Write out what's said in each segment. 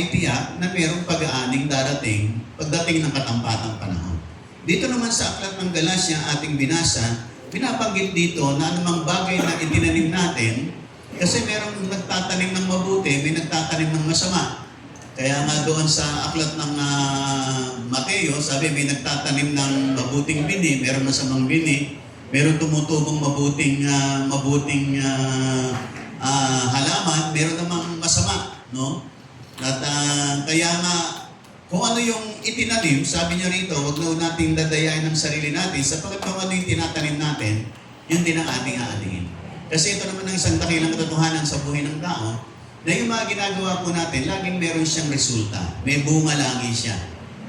ay tiyak na mayroong pag-aaning darating pagdating ng katampatang panahon. Dito naman sa aklat ng Galacia ating binasa, binabanggit dito na anumang bagay na itinanim natin, kasi mayroong nagtatanim ng mabuti, may nagtatanim ng masama. Kaya nga doon sa aklat ng Mateo, sabi may nagtatanim ng mabuting bini, mayroong masamang bini, mayroong tumutubong mabuting halaman, mayroon namang masama, no? At kaya nga, kung ano yung itinanim, sabi niya rito, huwag na nating dadayain ng sarili natin, sapagkat kung ano yung tinatanim natin, yun din ang ating aaningin. Kasi ito naman ang isang dakilang katotohanan sa buhay ng tao, na yung mga ginagawa po natin, laging meron siyang resulta. May bunga lagi siya.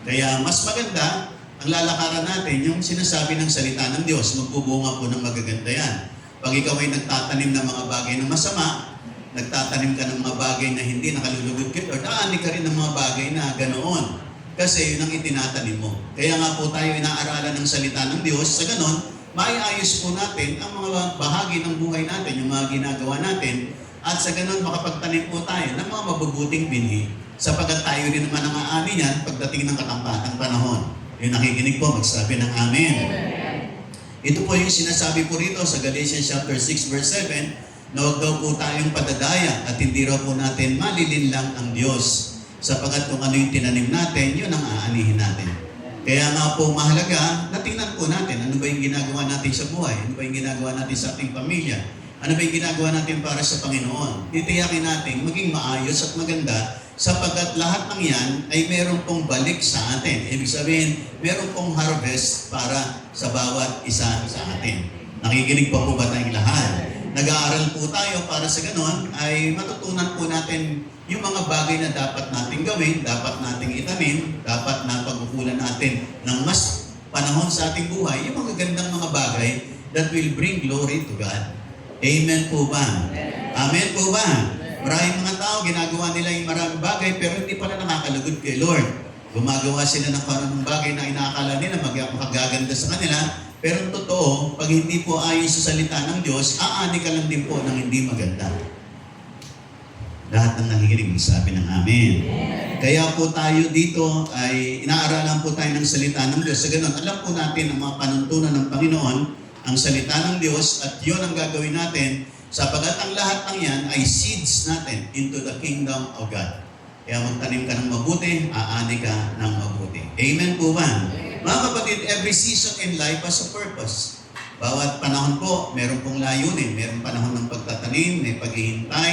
Kaya mas maganda, ang lalakaran natin, yung sinasabi ng salita ng Diyos, magbubunga po ng magaganda yan. Pag ikaw ay nagtatanim ng mga bagay na masama, nagtatanim ka ng mga bagay na hindi nakalulugod ka, or naani ka rin ng mga bagay na ganoon. Kasi yun ang itinatanim mo. Kaya nga po tayo inaaralan ng salita ng Diyos, sa ganon, maiayos po natin ang mga bahagi ng buhay natin, yung mga ginagawa natin, at sa ganon makapagtanim po tayo ng mga mabubuting binhi, sapagkat tayo rin naman ang aani niyan pagdating ng katampatang panahon. Yung nakikinig po, magsabi ng Amen. Ito po yung sinasabi po rito sa Galatians chapter 6 verse 7, na huwag daw po tayong padadaya at hindi raw po natin malilinlang ang Diyos. Sapagkat kung ano yung tinanim natin, yun ang aanihin natin. Kaya nga po mahalaga, natingnan po natin ano ba yung ginagawa natin sa buhay, ano ba yung ginagawa natin sa ating pamilya, ano ba yung ginagawa natin para sa Panginoon. Titiyakin natin maging maayos at maganda, sapagkat lahat ng yan ay meron pong balik sa atin. Ibig sabihin, meron pong harvest para sa bawat isa sa atin. Nakikinig pa po ba tayong lahat? Nag-aaral po tayo para sa ganon ay matutunan po natin yung mga bagay na dapat nating gawin, dapat nating itanim, dapat na pagkukulan natin ng mas panahon sa ating buhay, yung mga gandang mga bagay that will bring glory to God. Amen po ba? Amen po ba? Maraming mga tao, ginagawa nila yung maraming bagay pero hindi pala nakakalugod kay Lord. Gumagawa sila ng parang bagay na inaakala nila makagaganda sa kanila, pero ang totoo, pag hindi po ayon sa salita ng Diyos, aani ka lang din po ng hindi maganda. Lahat ng nakikinig sabi ng Amen. Kaya po tayo dito ay inaaralan po tayo ng salita ng Diyos. Sa ganun, alam po natin ang mga panuntunan ng Panginoon, ang salita ng Diyos, at yun ang gagawin natin, sapagat ang lahat ng yan ay seeds natin into the kingdom of God. Kaya magtanim ka ng mabuti, aani ka ng mabuti. Amen po ba? Mga kapatid, every season in life has a purpose. Bawat panahon po, meron pong layunin. Meron panahon ng pagtatanim, may paghihintay,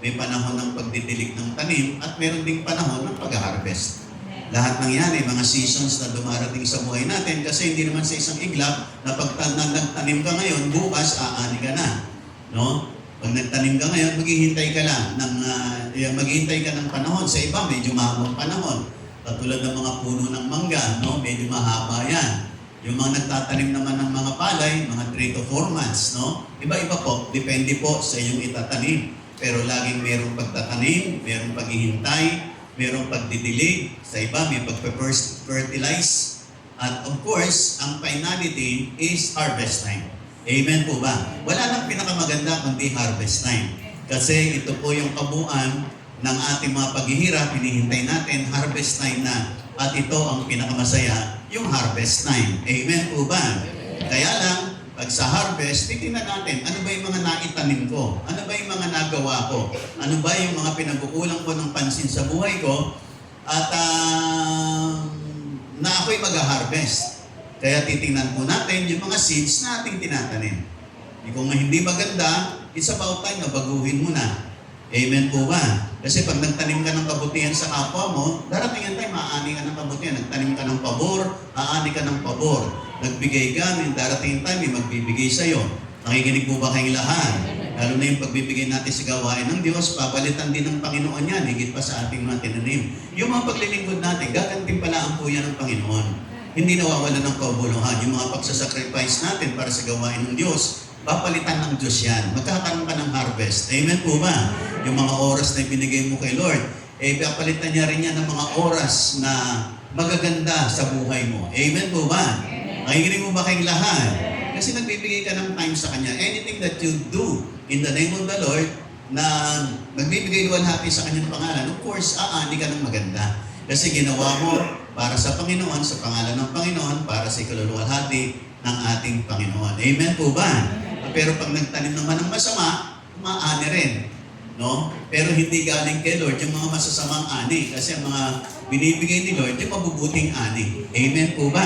may panahon ng pagdidilig ng tanim, at meron ding panahon ng pag-harvest. Lahat ng yan ay mga seasons na dumarating sa buhay natin, kasi hindi naman sa isang iglap na pag nagtanim ka ngayon, bukas aani ka na. No? Pag nagtanim ka ngayon, maghihintay ka lang maghihintay ka ng panahon. Sa iba, medyo mahabang panahon. Katulad ng mga puno ng mangga, no? Medyo mahaba yan. Yung mga nagtatanim naman ng mga palay, mga 3 to 4 months, no? Iba-iba po, depende po sa iyong itatanim. Pero laging merong pagtatanim, merong paghihintay, merong pagdidilig. Sa iba, may pagpe-fertilize. At of course, ang finality is harvest time. Amen po ba? Wala nang pinakamaganda kundi harvest time. Kasi ito po yung kabuuan ng ating mga paghihirap, hinihintay natin, harvest time na. At ito ang pinakamasaya, yung harvest time. Amen po ba? Kaya lang, pag sa harvest, titingnan natin, ano ba yung mga naitanim ko? Ano ba yung mga nagawa ko? Ano ba yung mga pinag-uulang ko ng pansin sa buhay ko? At na ako'y mag-harvest. Kaya titingnan po natin yung mga seeds na ating tinatanim. Kung hindi maganda, it's about time na baguhin mo na. Amen po ba? Kasi pag nagtanim ka ng kabutihan sa kapwa mo, darating ang time, aani ka ng kabutihan. Nagtanim ka ng pabor, aani ka ng pabor. Nagbigay ka, may darating ang time, may magbibigay sa'yo. Nakikinig po ba kayong lahat? Lalo na yung pagbibigay natin sa gawain ng Diyos, papalitan din ng Panginoon yan, higit pa sa ating mga tinanim. Yung mga paglilingkod natin, gagantimpalaan po yan ng Panginoon. Hindi nawawala ng kabuluhan. Yung mga pagsasacrifice natin para sa gawain ng Diyos, papalitan ng Diyos yan. Magkakaroon ka ng harvest. Amen po ba? Yung mga oras na binigay mo kay Lord, papalitan niya rin yan ng mga oras na magaganda sa buhay mo. Amen po ba? Nakikinig mo ba kayong lahat? Kasi nagbibigay ka ng time sa Kanya. Anything that you do in the name of the Lord, na nagbibigay luwalhati sa kanyang pangalan, of course, aani ka ng maganda. Kasi ginawa mo para sa Panginoon, sa pangalan ng Panginoon, para sa ikaluluwalhati ng ating Panginoon. Amen po ba? Pero pag nagtanim naman ng masama, umaani rin. No? Pero hindi galing kay Lord yung mga masasamang ani. Kasi ang mga binibigay ni Lord, yung mabubuting ani. Amen po ba?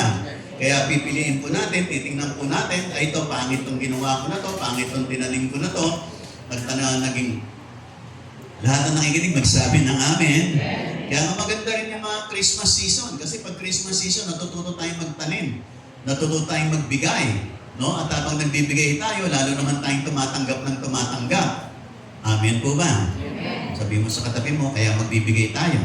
Kaya pipiliin po natin, titingnan po natin, ay ito, pangit itong ginawa ko na to, pangit itong tinanim ko na to. At naging lahat na nakikinig, magsabi ng amen. Kaya nga maganda rin yung mga Christmas season. Kasi pag Christmas season, natututo tayong magtanim. Natututo tayong magbigay. No? At habang nagbibigay tayo, lalo naman tayong tumatanggap ng tumatanggap. Amen po ba? Amen. Sabi mo sa katabi mo, kaya magbibigay tayo.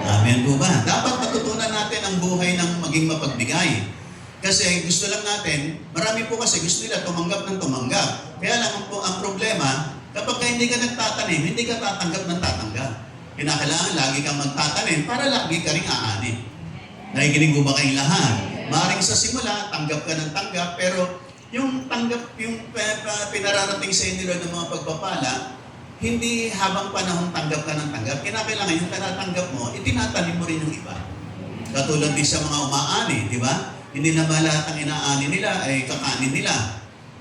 Amen po ba? Dapat matutunan natin ang buhay ng maging mapagbigay. Kasi gusto lang natin, marami po kasi gusto nila tumanggap ng tumanggap. Kaya lang ang problema, kapag hindi ka nagtatanim, hindi ka tatanggap ng tatanggap. Kinakailangan lagi kang magtatanim para lagi ka rin aani. Nakikinig mo ba kayong lahat? Maring sa simula, tanggap ka ng tanggap, pero yung tanggap, yung pinararating sa inyo ng mga pagpapala, hindi habang panahon tanggap ka ng tanggap. Kinakailangan yung tinatanggap mo, itinatanim mo rin yung iba. Katulad din sa mga umaani, di ba? Hindi naman lahat ang inaani nila ay kakanin nila.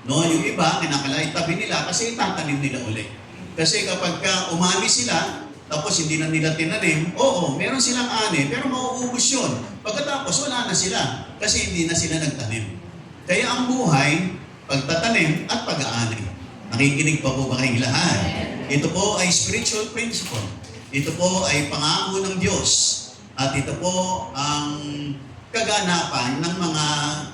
No, yung iba, kinakailangan itabi nila kasi itatanim nila ulit. Kasi kapag umani sila, tapos hindi na nila tinanim, oo, meron silang ani, pero mauubos yun. Pagkatapos, wala na sila kasi hindi na sila nagtanim. Kaya ang buhay, pagtatanim at pag-aani. Nakikinig pa po ba kayong lahat? Ito po ay spiritual principle. Ito po ay pangako ng Diyos. At ito po ang kaganapan ng mga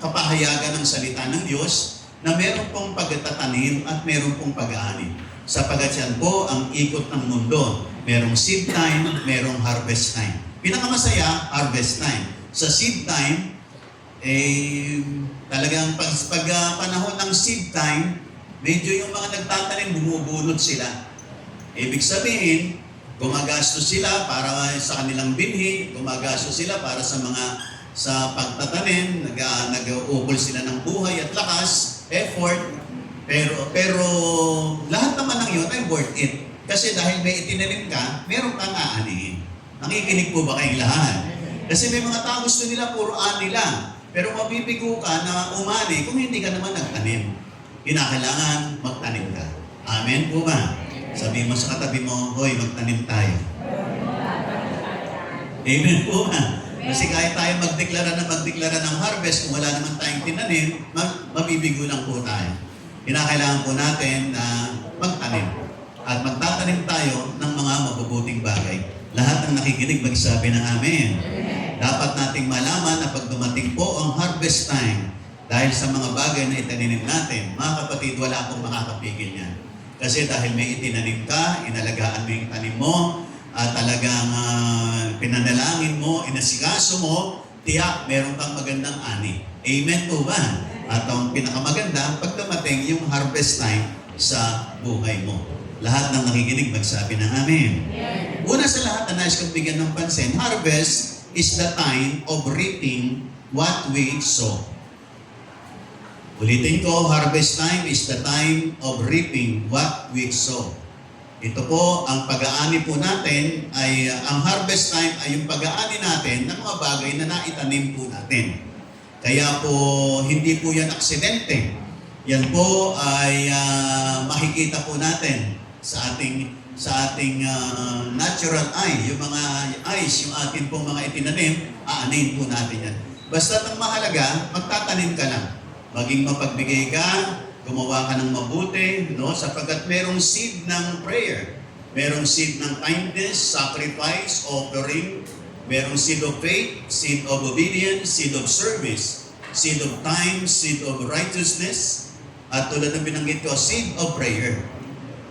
kapahayagan ng salita ng Diyos na meron pong pagtatanim at meron pong pag-aani. Sapagat yan po ang ikot ng mundo. Merong seed time, merong harvest time. Pinakamasaya, harvest time. Sa seed time, talagang pag panahon ng seed time, medyo yung mga nagtatanim, bumubunot sila. Ibig sabihin, gumagastos sila para sa kanilang binhi, gumagastos sila para sa pagtatanim, nag-uukol sila ng buhay at lakas, effort, pero lahat naman ng yun ay worth it. Kasi dahil may itinanim ka, meron kang aanihin. Nakikinig po ba kayong lahat? Kasi may mga tao gusto nila puro ani lang. Pero mabibigo ka na umani kung hindi ka naman nagtanim. Kinakailangan magtanim ka. Amen po ba? Sabi mo sa katabi mo, hoy, magtanim tayo. Amen po ba? Kasi kahit tayo magdeklara ng harvest, kung wala naman tayong tinanim, mabibigo lang po tayo. Kinakailangan po natin na magtanim. At magtatanim tayo ng mga mabubuting bagay. Lahat ng nakikinig magsabi ng amen. Dapat nating malaman na pag dumating po ang harvest time, dahil sa mga bagay na itaninim natin, mga kapatid, wala akong makakapigil niyan. Kasi dahil may itinanim ka, inalagaan mo yung tanim mo, at talagang pinanalangin mo, inasikaso mo, tiyak, meron kang magandang ani. Amen po ba? At ang pinakamaganda, pag dumating yung harvest time sa buhay mo. Lahat ng nakikinig magsabi ng amen. Una sa lahat na nais kong bigyan ng pansin, harvest is the time of reaping what we sow. Ulitin ko, harvest time is the time of reaping what we sow. Ito po, ang pag-aani po natin ay, ang harvest time ay yung pag-aani natin ng mga bagay na naitanim po natin. Kaya po, hindi po yan aksidente. Yan po ay makikita po natin sa ating natural eye, yung mga eyes, yung ating pong mga itinanim, aanin po natin yan. Basta ang mahalaga, magtatanim ka lang. Maging mapagbigay ka, gumawa ka ng mabuti, no? Sapagkat merong seed ng prayer, merong seed ng kindness, sacrifice, offering, merong seed of faith, seed of obedience, seed of service, seed of time, seed of righteousness, at tulad ng binanggit ko, seed of prayer.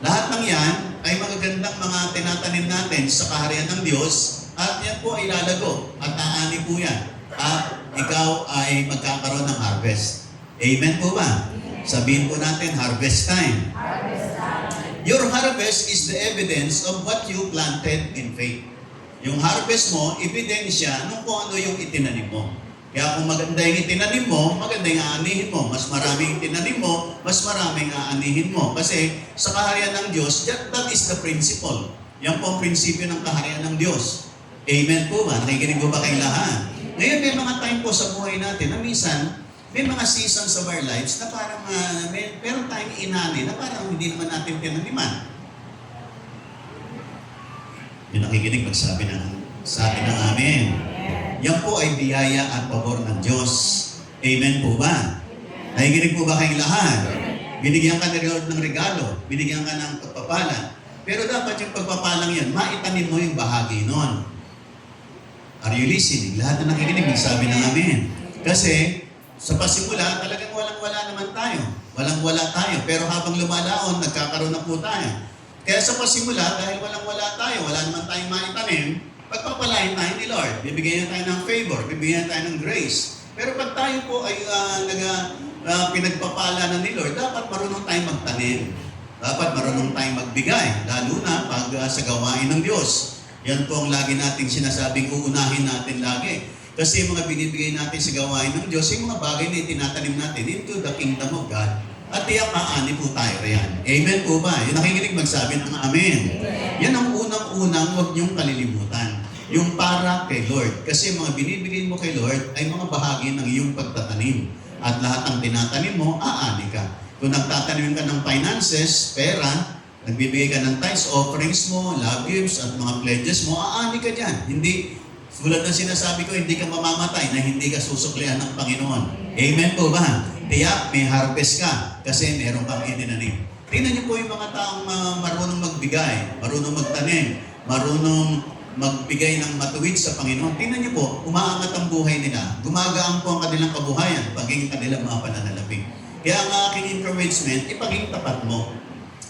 Lahat ng yan ay magagandang mga tinatanim natin sa kaharian ng Diyos at yan po ay lalago at aani po yan. At ikaw ay magkakaroon ng harvest. Amen po ba? Sabihin po natin, harvest time. Harvest time. Your harvest is the evidence of what you planted in faith. Yung harvest mo, ebidensya nung kung ano yung itinanim mo. Kaya kung maganda yung itinanim mo, maganda yung aanihin mo. Mas maraming itinanim mo, mas maraming aanihin mo. Kasi sa kaharian ng Diyos, that is the principle. Yan po ang prinsipyo ng kaharian ng Diyos. Amen po ba? Nakikinig po ba kayong lahat? Ngayon may mga time po sa buhay natin na minsan, may mga seasons of our lives na parang meron tayong inani na parang hindi naman natin tinaniman. Yung nakikinig magsabi ng amen. Yan po ay biyaya at pabor ng Diyos. Amen po ba? Nakikinig po ba kayong lahat? Binigyan ka ni Lord ng regalo. Binigyan ka ng pagpapala. Pero dapat yung pagpapalang yan, maitanim mo yung bahagi nun. Are you listening? Lahat na nakikinig magsabi ng amen. Kasi sa pasimula, talagang walang-wala naman tayo. Walang-wala tayo. Pero habang lumalaon, nagkakaroon na po tayo. Kaya sa pasimula, dahil walang-wala tayo, wala naman tayong maitanim, pagpapalain tayo ni Lord. Bibigyan tayo ng favor, bibigyan tayo ng grace. Pero pag tayo po ay pinagpapala na ni Lord, dapat marunong tayong magtanim. Dapat marunong tayong magbigay, lalo na pag sa gawain ng Diyos. Yan po ang lagi nating sinasabing uunahin natin lagi. Kasi yung mga binibigay natin sa gawain ng Diyos, yung mga bagay na itinatanim natin into the kingdom of God. At tiyak aani po tayo riyan. Amen po ba? Yung nakikinig magsabi ng amen. Yan ang unang-unang huwag niyong kalilimutan. Yung para kay Lord. Kasi mga binibigay mo kay Lord ay mga bahagi ng iyong pagtatanim. At lahat ng tinatanim mo, aani ka. Kung nagtatanim ka ng finances, pera, nagbibigay ka ng tithes, offerings mo, love gifts, at mga pledges mo, aani ka dyan. Hindi, tulad ng sinasabi ko, hindi ka mamamatay na hindi ka susuklian ng Panginoon. Amen po ba? Tiyak, may harvest ka kasi meron kang itinanim. Tingnan niyo po yung mga taong marunong magbigay, marunong magtanim, marunong magbigay ng matuwid sa Panginoon. Tingnan niyo po, umaangat ang buhay nila. Gumagaan po ang kanilang kabuhayan, pagiging kanilang mga pananalapi. Kaya ang aking encouragement, ipaging tapat mo.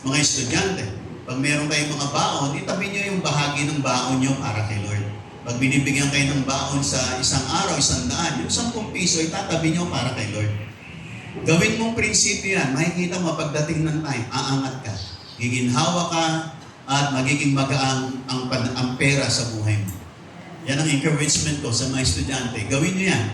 Mga estudyante, pag meron kayong mga baon, itabi niyo yung bahagi ng baon niyo para kay Lord. Pag binibigyan kayo ng baon sa isang araw, 100, yung 10 piso, itatabi niyo para kay Lord. Gawin mong prinsipyo yan, makikita mo pagdating ng time, aangat ka, giginhawa ka, at magiging magaang ang pera sa buhay mo. Yan ang encouragement ko sa mga estudyante. Gawin niyo yan.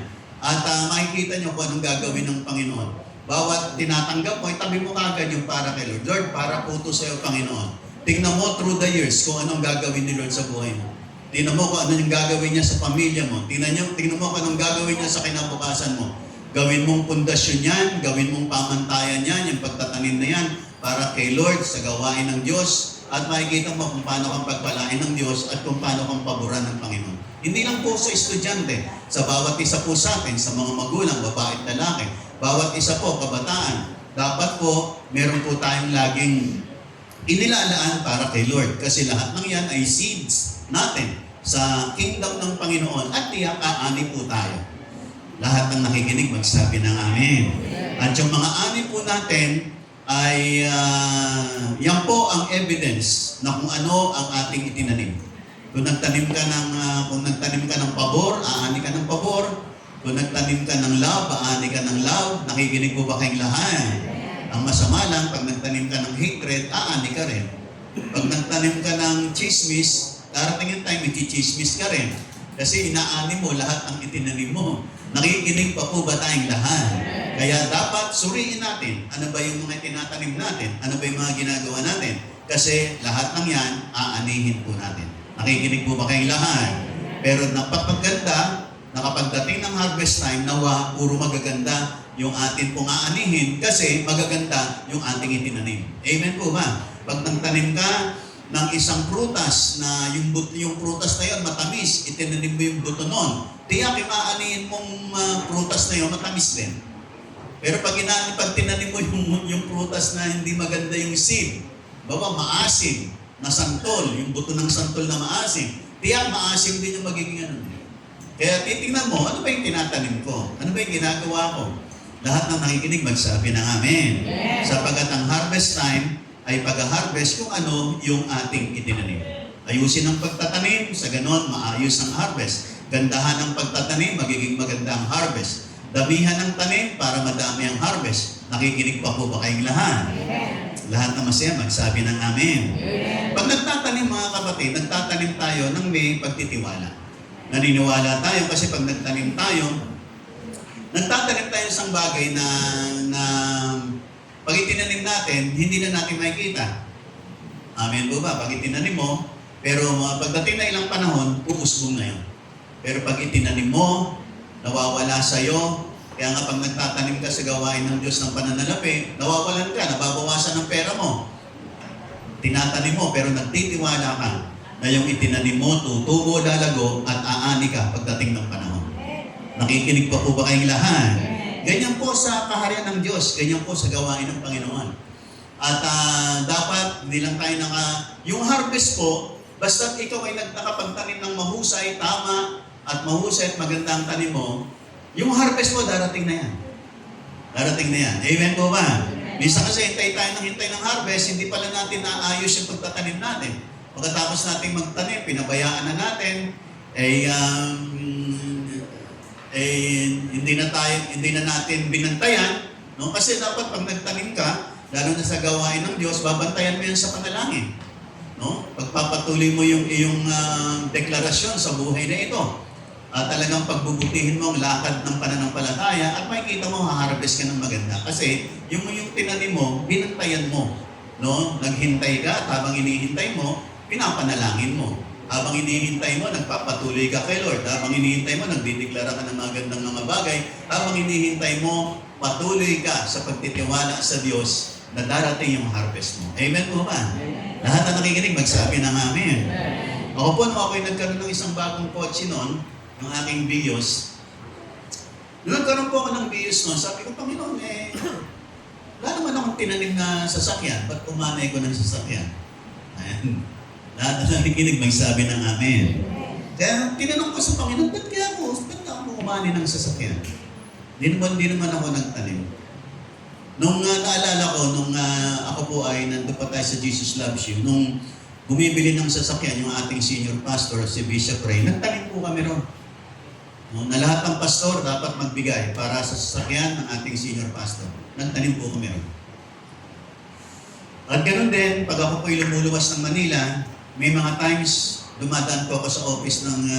At makikita niyo kung anong gagawin ng Panginoon. Bawat tinatanggap mo, itabi mo kagad yung para kay Lord. Lord, para po ito sa iyo, Panginoon. Tingnan mo through the years kung anong gagawin ni Lord sa buhay mo. Tingnan mo kung ano yung gagawin niya sa pamilya mo. Tingnan mo kung anong gagawin niya sa kinabukasan mo. Gawin mong pundasyon yan, gawin mong pamantayan yan, yung pagtatanim na yan, para kay Lord sa gawain ng Diyos, at makikita mo kung paano kang pagpalain ng Diyos at kung paano kang paboran ng Panginoon. Hindi lang po sa estudyante, sa bawat isa po sa atin, sa mga magulang, babae at lalaki, bawat isa po, kabataan, dapat po, meron po tayong laging inilalaan para kay Lord. Kasi lahat ng yan ay seeds natin sa kingdom ng Panginoon at tiyak aani po tayo. Lahat ng nakikinig magsabi ng amen. At yung mga ani po natin ay yan po ang evidence na kung ano ang ating itinanim. Kung nagtanim ka ng pabor, aani ka ng pabor. Kung nagtanim ka ng love, aani ka ng love. Nakikinig po ba kayong lahat? Ang masama lang, pag nagtanim ka ng hatred, aani ka rin. Pag nagtanim ka ng chismis, darating yung time, i-chismis ka rin. Kasi inaani mo lahat ang itinanim mo. Nakikinig pa po ba tayong lahat? Kaya dapat suriin natin, ano ba yung mga tinatanim natin? Ano ba yung mga ginagawa natin? Kasi lahat ng yan, aanihin po natin. Nakikinig po ba kayong lahat? Pero napapaganda, nakapagdating ng harvest time, nawa, puro magaganda yung atin pong aanihin kasi magaganda yung ating itinanim. Amen po ba? Pag nagtanim ka ng isang prutas na yung prutas na yun matamis, itinanim mo yung buto nun, tiyak yung aanihin mong prutas na yun, matamis din. Pero pag tinanim mo yung prutas na hindi maganda yung seed, maasim na santol, yung buto ng santol na maasim, tiyak maasim din yung magiging ano. Kaya titingnan mo, ano ba yung tinatanim ko? Ano ba yung ginagawa ko? Lahat ng nakikinig magsabi ng amen. Yes. Sapagkat ang harvest time ay pag-harvest kung ano yung ating itinanim. Ayusin ang pagtatanim, sa ganon maayos ang harvest. Gandahan ang pagtatanim, magiging maganda ang harvest. Damihan ang tanim para madami ang harvest. Nakikinig pa po ba kayong lahat? Amen. Lahat na masaya, magsabi ng amen. Amen. Pag nagtatanim mga kapatid, nagtatanim tayo ng may pagtitiwala. Naniniwala tayo kasi pag nagtanim tayo, Nagtatanim tayo ng isang bagay na pag itinanim natin, hindi na natin makikita. Amen po ba? Pag itinanim mo, pero pagdating na ilang panahon, uusbong na yun. Pero pag itinanim mo, nawawala sa'yo. Kaya nga pag nagtatanim ka sa gawain ng Diyos ng pananalapi, nawawalan ka, nababawasan ng pera mo. Tinatanim mo, pero nagtitiwala ka na yung itinanim mo, tutubo, lalago, at aani ka pagdating ng panahon. Nakikinig pa po ba kayong lahat? Ganyan po sa kaharian ng Diyos, ganyan po sa gawain ng Panginoon. At dapat, hindi lang tayo yung harvest po, basta ikaw ay nakapagtanim ng mahusay, tama, at mahusay at maganda ang tanim mo, yung harvest mo, darating na yan. Darating na yan. Amen po ba? Minsan kasi hintay tayo ng harvest, hindi pala natin naayos yung pagtatanim natin. Pagkatapos natin magtanim, pinabayaan na natin, hindi na natin binantayan, no? Kasi dapat pag nagtanim ka, lalo na sa gawain ng Diyos, babantayan mo yan sa panalangin, no? Pagpapatuloy mo yung iyong deklarasyon sa buhay na ito. Talagang pagbubutihin mo ang lakad ng pananampalataya at makikita mo, haharvest ka ng maganda. Kasi yung tinanim mo, binantayan mo, no? Naghintay ka at habang inihintay mo, pinapanalangin mo. Habang inihintay mo, nagpapatuloy ka kay Lord. Habang inihintay mo, nagdideklara ka ng magandang mga bagay. Habang inihintay mo, patuloy ka sa pagtitiwala sa Diyos na darating yung harvest mo. Amen po ba? Amen. Lahat na nakikinig, magsabi ng amen. Ako po, nung ako'y nagkaroon ng isang bagong kotse noon, ng aking Vios, nung nagkaroon po ako ng Vios noon, sabi ko, Panginoon, wala naman akong tinanim na sasakyan. Ba't umanay ko ng sasakyan? Ayan. Lahat na nakikinig, magsabi ng amen. Kaya tinanong ko sa Panginoon, ba't ako umani ng sasakyan? Di naman ako nagtanim. Nung naalala ko, nung ako po ay nandun pa tayo sa Jesus Loves You, nung bumibili ng sasakyan yung ating senior pastor, si Bishop Ray, nagtanim po kami ron. Na lahat ng pastor dapat magbigay para sa sasakyan ng ating senior pastor. Nagtanim po kami ron. At ganoon din, pag ako po'y lumuluwas ng Manila, may mga times dumadaan po ako sa office ng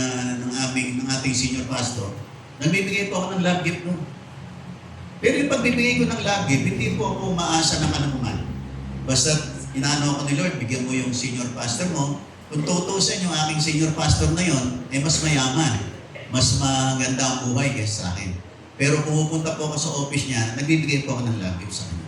ating senior pastor. Nagbibigay po ako ng love gift doon. Pero yung pagbibigay ko ng love gift, hindi po ako umaasa ng anuman. Basta inaano ako ni Lord, bigyan mo yung senior pastor mo. Kung tutusin yung aking senior pastor na yon, mas mayaman. Mas maganda ang buhay kaysa sa akin. Pero pumupunta po ako sa office niya, nagbibigay po ako ng love gift sa kanya.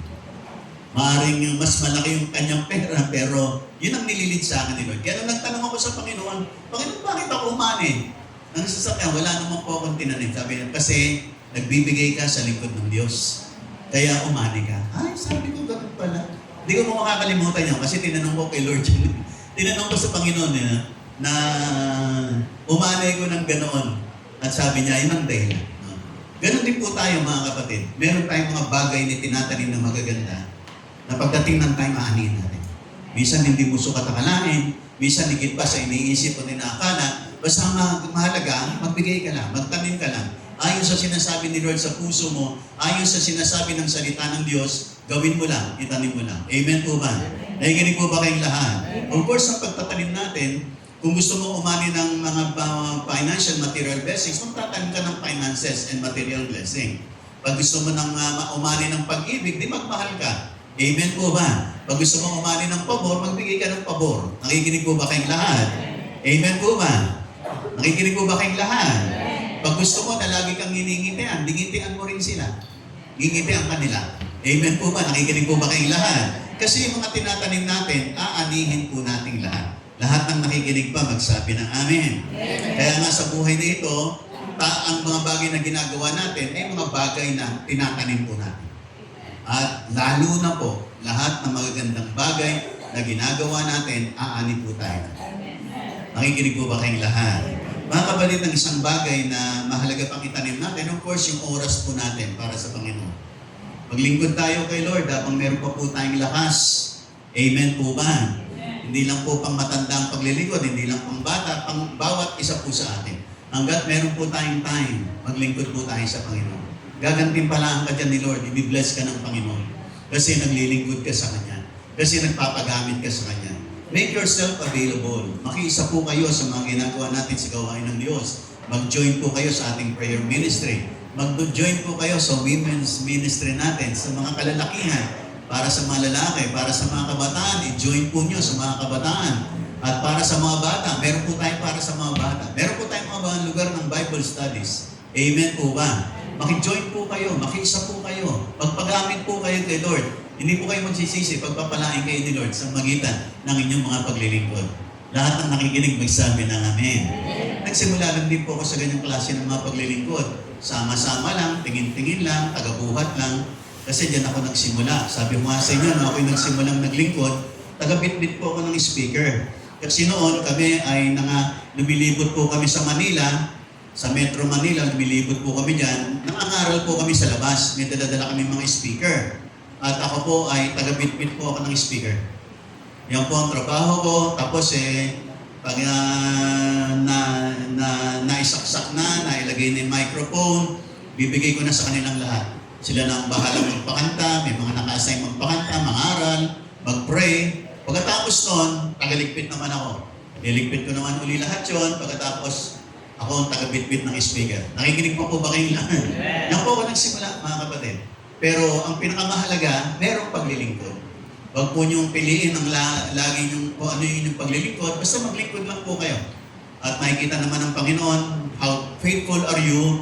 Maaring mas malaki yung kanyang pera, pero yun ang nililid sa akin ni Lord. Kaya nung nagtanong ako sa Panginoon, Panginoon, bakit ako umani? Nang sasakyan, wala naman po akong tinanim. Sabi niya, kasi nagbibigay ka sa lingkod ng Diyos. Kaya umani ka. Ay, sabi ko, ganun pala. Hindi ko mo makakalimutan yun kasi tinanong ko kay Lord. Tinanong ko sa Panginoon na umanay ko ng ganoon. At sabi niya, yun ang dahilan. Ganon din po tayo mga kapatid. Meron tayong mga bagay na tinatanim na magaganda na pagdating ng time, aanihin natin. Minsan hindi mo sukat akalain, minsan higit pa sa iniisip o inaakala, basta mahalaga, magbigay ka lang, magtanim ka lang. Ayon sa sinasabi ni Lord sa puso mo, ayon sa sinasabi ng salita ng Diyos, gawin mo lang, itanim mo lang. Amen po ba? Nakikinig po ba kayong lahat? Of course, ang pagtatanim natin, kung gusto mo umani ng mga financial material blessings, magtatanim ka ng finances and material blessing. Pag gusto mo umani ng pag-ibig, di magmahal ka. Amen po ba? Pag gusto mo umani ng pabor, magbigay ka ng pabor. Nakikinig po ba kayong lahat? Amen po ba? Nakikinig po ba kayong lahat? Pag gusto mo na lagi kang ngingitian, ngingitian mo rin sila. Ngingitian kanila. Amen po ba? Nakikinig po ba kayong lahat? Kasi yung mga tinatanim natin, aanihin po nating lahat. Lahat ng nakikinig pa, magsabi ng amen. Kaya nga sa buhay na ito, ang mga bagay na ginagawa natin ay mga bagay na tinatanim po natin. At lalo na po, lahat ng magagandang bagay na ginagawa natin, aani po tayo. Nakikinig po ba kayong lahat? Mga kapatid, ng isang bagay na mahalaga pang itanim natin, of course, yung oras po natin para sa Panginoon. Maglingkod tayo kay Lord habang meron pa po tayong lakas. Amen po ba? Hindi lang po pang matanda ang paglilingkod, hindi lang pang bata, pang bawat isa po sa atin. Hanggat meron po tayong time, maglingkod po tayo sa Panginoon. Gagantimpalaan ka dyan ni Lord, i-bless ka ng Panginoon. Kasi naglilingkod ka sa Kanya. Kasi nagpapagamit ka sa Kanya. Make yourself available. Makiisa po kayo sa mga ginagawa natin sa gawain ng Diyos. Mag-join po kayo sa ating prayer ministry. mag-join po kayo sa women's ministry natin, sa mga kalalakihan, para sa mga lalaki, para sa mga kabataan, i-join po nyo sa mga kabataan. At para sa mga bata, meron po tayo para sa mga bata. Meron po tayong mga lugar ng Bible studies. Amen po ba? Maki-join po kayo, makiisa po kayo, pagpagamit po kayo kay Lord. Hindi po kayo magsisisi, pagpapalain kayo ni Lord sa magitan ng inyong mga paglilingkod. Lahat ng nakikinig magsabi ng Amen. Nagsimula lang din po ako sa ganyang klase ng mga paglilingkod. Sama-sama lang, tingin-tingin lang, tagabuhat lang. Kasi diyan ako nagsimula. Sabi ko nga sa inyo, no, ako'y nagsimulang naglingkod, taga-bit-bit po ako ng speaker. Kasi noon kami ay lumilibot po kami sa Manila, sa Metro Manila, lumilibot po kami dyan. Nangangaral po kami sa labas. May dala-dala kami mga speaker. At ako po ay taga-bit-bit po ako ng speaker. Yan po ang trabaho ko. Tapos pag naisaksak na, nailagay na yung microphone, bibigay ko na sa kanilang lahat. Sila na ang bahala magpakanta, may mga naka-assign magpakanta, mangaral, mag-pray. Pagkatapos nun, tagaligpit naman ako. Niligpit ko naman uli lahat yun. Pagkatapos, ako ang taga-bit-bit ng speaker. Nakikinig po ba kayong lahat? Yan po ako nagsimula, mga kapatid. Pero ang pinakamahalaga, merong paglilingkod. Huwag po niyong piliin ang lagi niyong kung ano yung paglilingkod. Basta maglingkod lang po kayo. At makikita naman ng Panginoon, how faithful are you?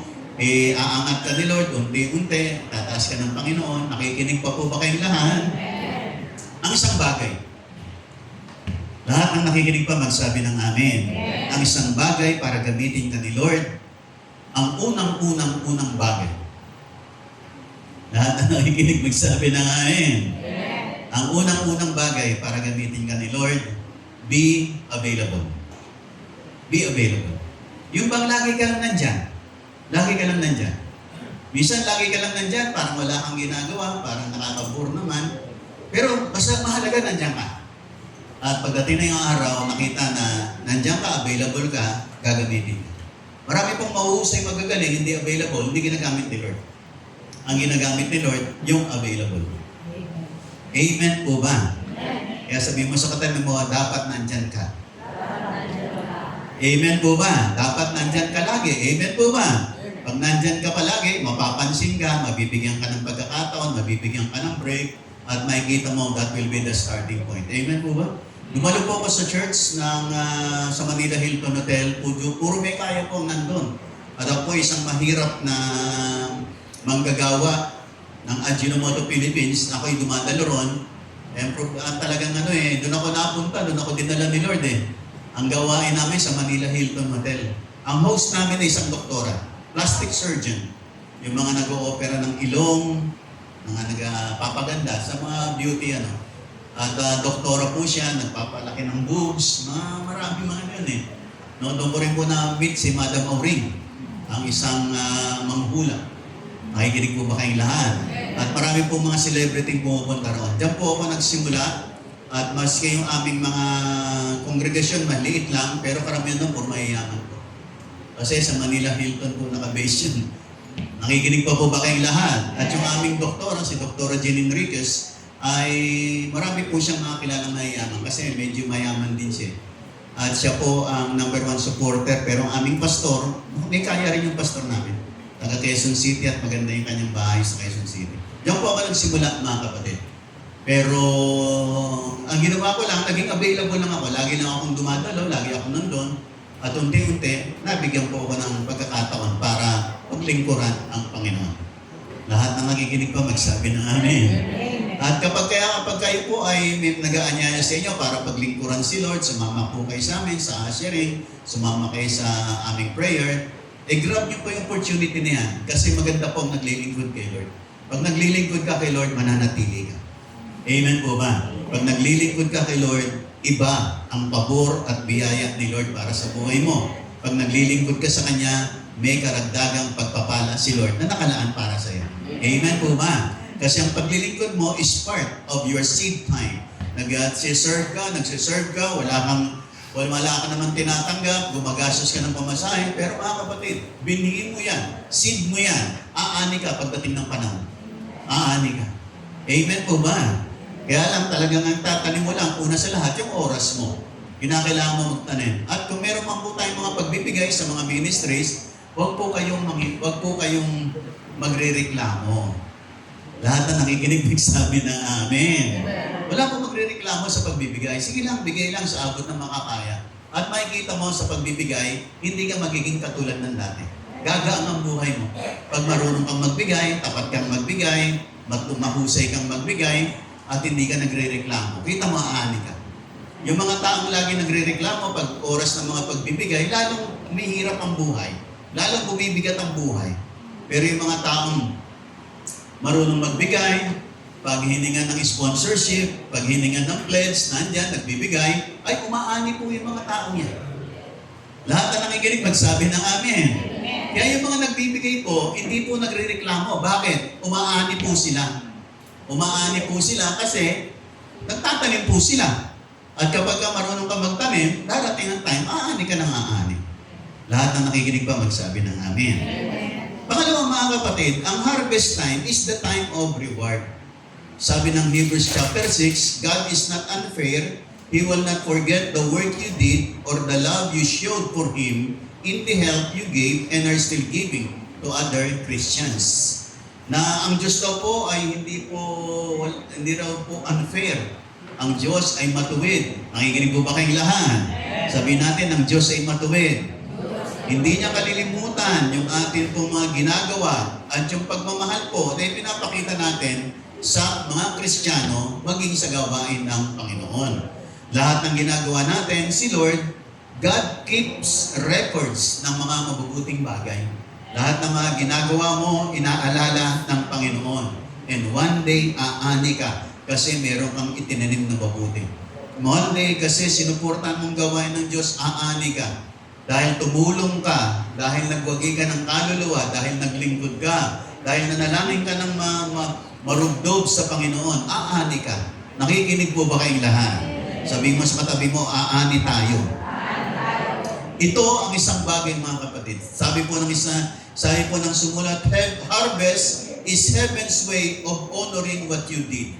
Aangat ka ni Lord, unti-unti, tataas ka ng Panginoon. Nakikinig pa po ba kayong lahat? Ang isang bagay, lahat ng nakikinig pa magsabi ng Amen. Ang isang bagay para gamitin ka ni Lord, ang unang bagay. Lahat ng nakikinig magsabi ng Amen. Ang unang bagay para gamitin ka ni Lord, be available. Be available. Yung bang lagi ka lang nandyan. Lagi ka lang nandyan. Minsan lagi ka lang nandyan, parang wala kang ginagawa, parang nakakabore naman. Pero basta mahalaga nandyan ka. At pagdating na yung araw, nakita na nandiyan ka, available ka, gagamitin ka. Marami pong mahuhusay magagaling, hindi available, hindi ginagamit ni Lord. Ang ginagamit ni Lord, yung available. Amen po ba? Kaya sabihin mo sa katabi mo, dapat nandyan ka. Amen po ba? Dapat nandyan ka lagi. Amen po ba? Pag nandyan ka palagi, mapapansin ka, mabibigyan ka ng pagkakataon, mabibigyan ka ng break, at makikita mo, that will be the starting point. Amen po ba? Dumalo po ako sa church sa Manila Hilton Hotel. Puro may kaya po nandun. At ako isang mahirap na manggagawa ng Ajinomoto Philippines. Ako'y dumadalo ron. Talagang doon ako napunta, doon ako dinala ni Lord Ang gawain namin sa Manila Hilton Hotel. Ang host namin ay isang doktora, plastic surgeon. Yung mga nag-o-opera ng ilong, mga nagpapaganda sa mga beauty At doktora po siya, nagpapalaki ng boobs, marami mga yun No, doon ko rin po na-meet si Madam Auring, ang isang manghula. Makikinig po ba kayong lahat? At marami po mga celebrity pumupunta roon. Diyan po ako nagsimula at maski yung aming mga kongregasyon, maliit lang, pero karamihan doon po mayayaman po. Kasi sa Manila Hilton po naka-base yun. Nakikinig pa po ba kayong lahat? At yung aming doktora, si Dr. Jenny Enriquez, ay marami po siyang mga kilalang mayayaman kasi medyo mayaman din siya. At siya po ang number 1 supporter, pero ang aming pastor, may kaya rin yung pastor namin. Taga Quezon City at maganda yung kanyang bahay sa Quezon City. Diyan po ako nagsimula, mga kapatid. Pero ang ginawa ko lang, naging available lang ako. Lagi lang akong dumadalaw, lagi ako nandun. At unti-unti, nabigyan po ako ng pagkakataon para paglingkuran ang Panginoon. Lahat ng nakikinig pa magsabi ng Amen. At kapag kayo po ay may nag-aanyaya sa inyo para paglingkuran si Lord, sumama po kayo sa amin sa sharing, sumama kayo sa aming prayer, grab niyo po yung opportunity na yan kasi maganda po ang naglilingkod kay Lord. Pag naglilingkod ka kay Lord, mananatili ka. Amen po ba? Pag naglilingkod ka kay Lord, iba ang pabor at biyaya ni Lord para sa buhay mo. Pag naglilingkod ka sa Kanya, may karagdagang pagpapala si Lord na nakalaan para sa iyo. Amen po ba? Kasi ang paglilingkod mo is part of your seed time. Nag-serve ka, wala ka naman tinatanggap, gumagastos ka ng pamasahe, pero mga kapatid, binigin mo yan, seed mo yan, aani ka pagdating ng panahon. Aani ka. Amen po ba? Kaya lang talagang ang tatanim mo lang, una sa lahat, yung oras mo. Kinakailangan mo magtanim. At kung meron man po tayong mga pagbibigay sa mga ministries, Huwag po kayong magrereklamo. Lahat na nakikinig magsabi ng amen. Wala po magrereklamo sa pagbibigay. Sige lang, bigay lang sa abot ng makakaya. At makikita mo sa pagbibigay, hindi ka magiging katulad ng dati. Gagaan ang buhay mo. Pag marunong kang magbigay, tapat kang magbigay, mahusay kang magbigay, at hindi ka nagrereklamo. Kita mo, aani ka. Yung mga taong lagi nagrereklamo pag oras ng mga pagbibigay, lalong umihirap ang buhay. Lalong bumibigat ang buhay. Pero yung mga taong marunong magbigay, pag hiningan ng sponsorship, pag hiningan ng pledge, nandyan, nagbibigay, ay umaani po yung mga taong yan. Lahat na nakikinig, magsabi ng amen. Kaya yung mga nagbibigay po, hindi po nagrereklamo. Bakit? Umaani po sila. Umaani po sila kasi nagtatanim po sila. At kapag ka marunong ka magtanim, darating ang time, aani ka ng aani. Lahat na nakikinig pa, magsabi ng amen. Pangalawa mga kapatid, ang harvest time is the time of reward. Sabi ng Hebrews chapter 6, God is not unfair. He will not forget the work you did or the love you showed for Him in the help you gave and are still giving to other Christians. Na ang Diyos daw po ay hindi raw po unfair. Ang Diyos ay matuwid. Nakikinig po ba kayong lahat? Sabihin natin, ang Diyos ay matuwid. Hindi niya kalilimutan yung atin pong mga ginagawa at yung pagmamahal po na pinapakita natin sa mga Kristiyano maging sa gawain ng Panginoon. Lahat ng ginagawa natin, si Lord, God keeps records ng mga mabubuting bagay. Lahat ng mga ginagawa mo, inaalala ng Panginoon. And one day, aani ka kasi meron kang itinanim na mabuti. One day, kasi sinuportan mong gawain ng Diyos, aani ka. Dahil tumulong ka, dahil nagwagi ka ng kaluluwa, dahil naglingkod ka, dahil nanalangin ka ng marugdob sa Panginoon, aani ka. Nakikinig po ba kayong lahat? Sabihin mo sa matabi mo, aani tayo. Ito ang isang bagay mga kapatid. Sabi po ng sumulat, harvest is heaven's way of honoring what you did.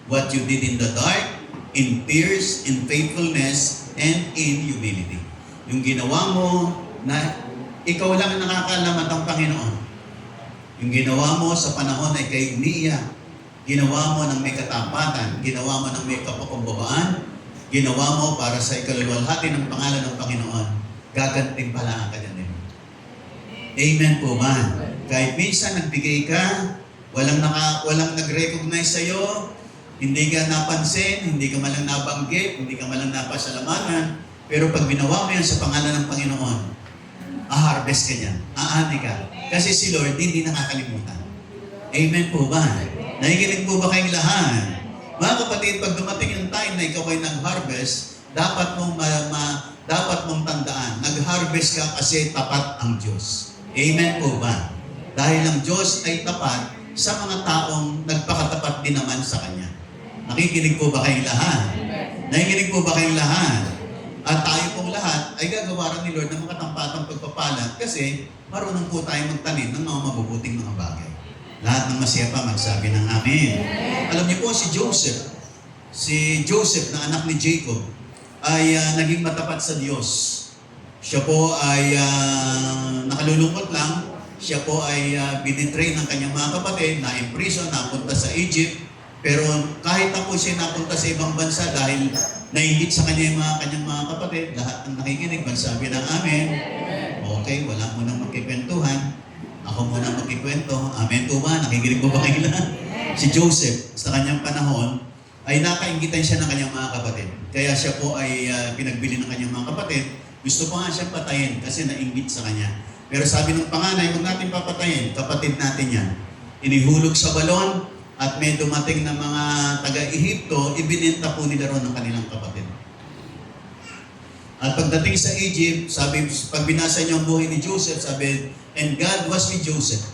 What you did in the dark, in tears, in faithfulness, and in humility. Yung ginawa mo na ikaw lang ang nakakalamat ng Panginoon. Yung ginawa mo sa panahon na ikay umiiyak, ginawa mo ng may katapatan, ginawa mo ng may kapakumbabaan, ginawa mo para sa ikaluwalhati ng pangalan ng Panginoon, gagantimpalaan ka dyan din. Amen po ba? Kahit minsan nagbigay ka, walang nag-recognize sa'yo, hindi ka napansin, hindi ka malang nabanggit, hindi ka malang napasalamatan, pero pag ginawa mo yan sa pangalan ng Panginoon, harvest ka niyan, aani ka. Kasi si Lord hindi nakakalimutan. Amen po ba? Nakikinig po ba kayong lahat? Mga kapatid, pag dumating yung time na ikaw ay nag-harvest, dapat mong tandaan, nag-harvest ka kasi tapat ang Diyos. Amen po ba? Dahil ang Diyos ay tapat sa mga taong nagpakatapat din naman sa Kanya. Nakikinig po ba kayong lahat? Nakikinig po ba kayong lahat? At tayo pong lahat ay gagawa rin ni Lord ng makatampatang pagpapalat kasi marunong po tayo magtanim ng mga mabubuting mga bagay. Lahat ng masaya pa magsabi ng amen. Alam niyo po si Joseph na anak ni Jacob ay naging matapat sa Diyos. Siya po ay nakalulungkot lang. Siya po ay binitray ng kanyang mga kapatid, na-imprison, napunta sa Egypt. Pero kahit na po siya napunta sa ibang bansa dahil nainggit sa kanya yung kanyang mga kapatid, lahat ng nakikinig, magsabi ng amen. Okay, wala mo nang magkikwentuhan. Ako muna magkikwento. Amen po ba? Nakikinig po ba kayo lahat? Si Joseph, sa kanyang panahon, ay nakainggitan siya ng kanyang mga kapatid. Kaya siya po ay pinagbili ng kanyang mga kapatid. Gusto pa nga siyang patayin kasi nainggit sa kanya. Pero sabi ng panganay, huwag natin papatayin, kapatid natin yan. Inihulog sa balon, at may dumating na mga taga-Ehipto, ibininta po nila ron ng kanilang kapatid. At pagdating sa Egypt, sabi, pag binasa niyo ang buhay ni Joseph, sabi, and God was with Joseph.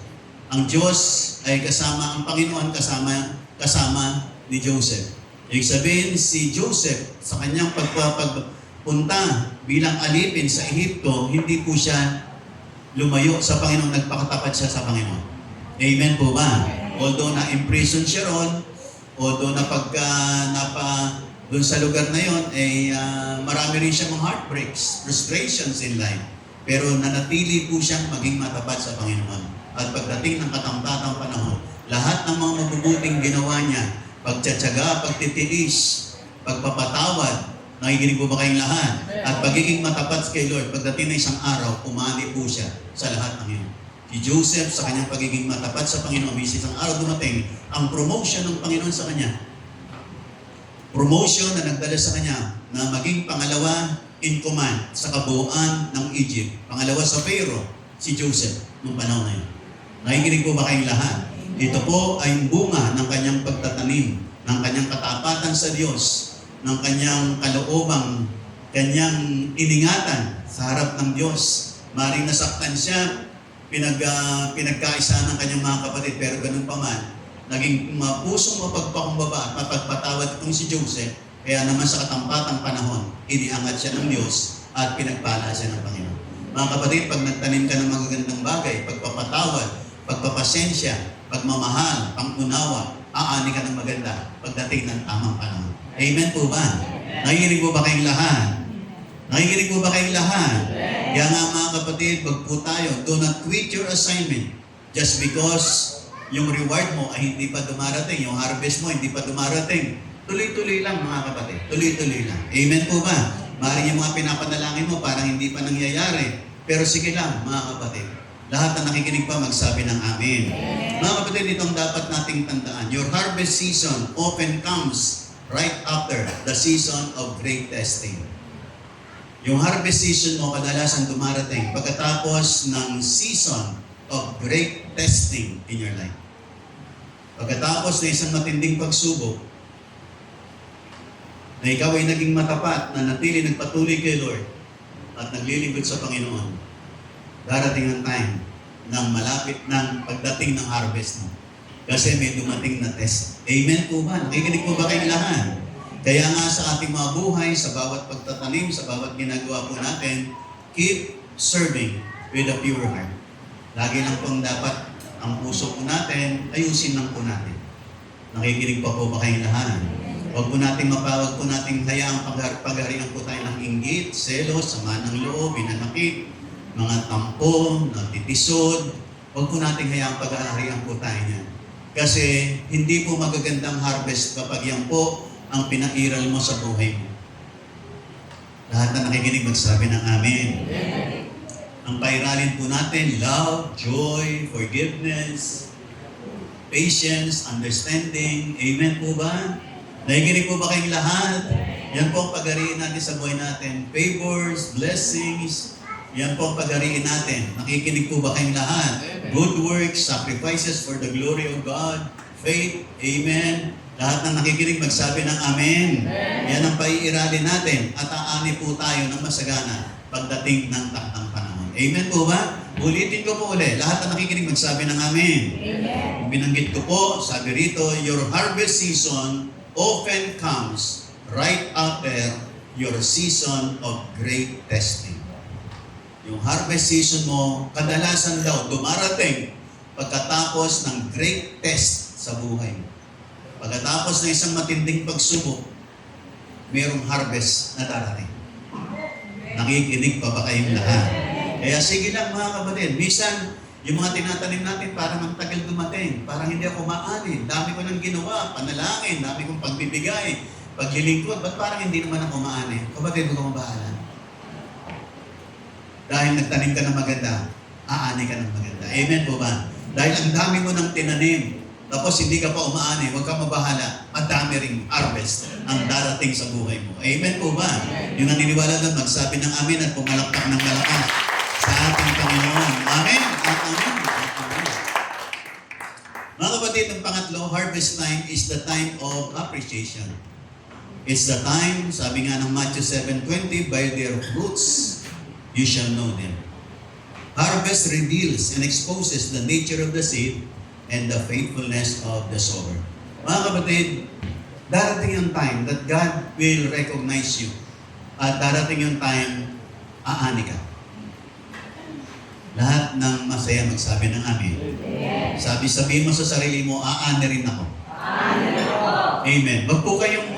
Ang Diyos ay kasama, ang Panginoon kasama ni Joseph. Ibig sabihin, si Joseph, sa kanyang pagpunta bilang alipin sa Ehipto, hindi po siya lumayo sa Panginoon, nagpakatapat siya sa Panginoon. Amen po ba? Although na-imprison siya ron, although doon sa lugar na yon, marami rin siya mga heartbreaks, frustrations in life. pero nanatili po siyang maging matapat sa Panginoon. At pagdating ng katampatang panahon, lahat ng mga mabubuting ginawa niya, pagtsatsaga, pagtitiis, pagpapatawad, nakikinig po ba kayong lahat? At pagiging matapat kay Lord, pagdating na isang araw, umani po siya sa lahat ng yun. Si Joseph, sa kanyang pagiging matapat sa Panginoon, isang araw dumating ang promotion ng Panginoon sa kanya. Promotion na nagdala sa kanya na maging pangalawa in command sa kabuuan ng Egypt. Pangalawa sa Pharaoh, si Joseph, noong panahon na yun. Nakikinig po ba kayong lahat? Ito po ay bunga ng kanyang pagtatanim, ng kanyang katapatan sa Diyos, ng kanyang kaloobang, kanyang iningatan sa harap ng Diyos. Maring nasaktan siya, pinagkaisa ng kanyang mga kapatid, pero ganun pa man, naging pusong mapagpakumbaba at mapagpatawad itong si Joseph, kaya naman sa katampatang panahon, iniangat siya ng Diyos at pinagpala siya ng Panginoon. Mga kapatid, pag nagtanim ka ng magagandang bagay, pagpapatawad, pagpapasensya, pagmamahal, pangunawa, aani ka ng maganda pagdating ng tamang panahon. Amen po ba? Nakikinig po ba kayong lahat? Nakikinig po ba kayong lahat? Kaya nga mga kapatid, wag po tayo, do not quit your assignment just because yung reward mo ay hindi pa dumarating, yung harvest mo hindi pa dumarating. Tuloy-tuloy lang mga kapatid, tuloy-tuloy lang. Amen po ba? Maaaring yung mga pinapanalangin mo parang hindi pa nangyayari, pero sige lang mga kapatid. Lahat na nakikinig pa magsabi ng amen. Mga kapatid, itong dapat nating tandaan. Your harvest season often comes right after the season of great testing. Yung harvest season mo kadalasan dumarating pagkatapos ng season of great testing in your life. Pagkatapos na isang matinding pagsubok, na ikaw ay naging matapat, na natili nagpatuloy kay Lord, at naglilingkod sa Panginoon, darating ang time ng malapit ng pagdating ng harvest mo. Kasi may dumating na test. Amen po ba? Nakikinig po ba kayong lahat? Kaya nga sa ating mga buhay, sa bawat pagtatanim, sa bawat ginagawa po natin, keep serving with a pure heart. Lagi lang pong dapat ang puso po natin, ayusin lang po natin. Nakikinig pa po ba kayong lahat? Huwag po natin mapawag po natin hayaang pagharian po tayo ng inggit, selos, sama ng loob, binanakit, mga tampo, nagtitisod. Huwag po natin hayaang pagharian po tayo niyan. Kasi hindi po magagandang harvest kapag yan po ang pinairal mo sa buhay mo. Lahat na nakikinig magsabi ng amen. Ang pairalin po natin, love, joy, forgiveness, patience, understanding. Amen po ba? Nakikinig po ba kayong lahat? Yan po ang pag-ariin natin sa buhay natin. Favors, blessings, yan po ang pag-ariin natin. Nakikinig po ba kayong lahat? Good works, sacrifices for the glory of God, faith, amen. Lahat ng nakikinig magsabi ng amen. Yan ang paiiralin natin at aani po tayo ng masagana pagdating ng taktang panahon. Amen po ba? Ulitin ko po ulit. Lahat ng nakikinig magsabi ng amen. Amen. Binanggit ko po, sabi rito, your harvest season often comes right after your season of great testing. Yung harvest season mo, kadalasan daw dumarating pagkatapos ng great test sa buhay mo. Pagkatapos ng isang matinding pagsubok, mayroong harvest na darating. Nakikinig pa ba kayong lahat? Kaya sige lang mga kapatid, minsan yung mga tinatanim natin parang ang tagal dumating, parang hindi ako maanin, dami ko nang ginawa, panalangin, dami kong pagbibigay, paglilingkod, ba't parang hindi naman ako maanin? Kapatid, huwag akong bahala. Dahil nagtanim ka ng maganda, aani ka ng maganda. Amen po ba? Dahil ang dami mo nang tinanim, tapos hindi ka pa umaani, huwag kang mabahala, madami ring harvest ang darating sa buhay mo. Amen po ba? Yung naniniwala doon, magsabi ng amen at pumalakpak ng malakas sa ating Panginoon. Amen? Amen. Amen. Mga kapatid, ang pangatlo, harvest time is the time of appreciation. It's the time, sabi nga ng Matthew 7:20, by their fruits you shall know them. Harvest reveals and exposes the nature of the seed and the faithfulness of the sower. Mga kapatid, darating yung time that God will recognize you. At darating yung time, aani ka. Lahat ng masaya magsabi ng amen. Sabihin mo sa sarili mo, aani rin ako. Amen. Wag po kayong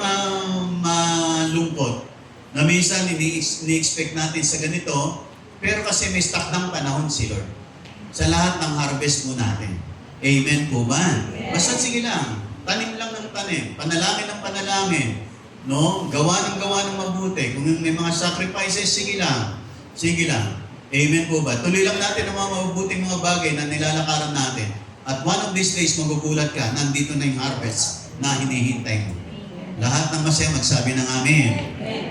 malungkot na minsan ini-expect natin sa ganito, Pero kasi may stock ng panahon si Lord sa lahat ng harvest mo natin. Amen po ba? Basta sige lang, tanim lang ng tanim, panalangin ng panalangin, no? Gawa ng mabuti. Kung may mga sacrifices, sige lang. Sige lang. Amen po ba? Tuloy lang natin ang mga mabubuting mga bagay na nilalakaran natin. At one of these days, magugulat ka, nandito na yung harvest na hinihintay mo. Lahat ng masaya magsabi ng amen.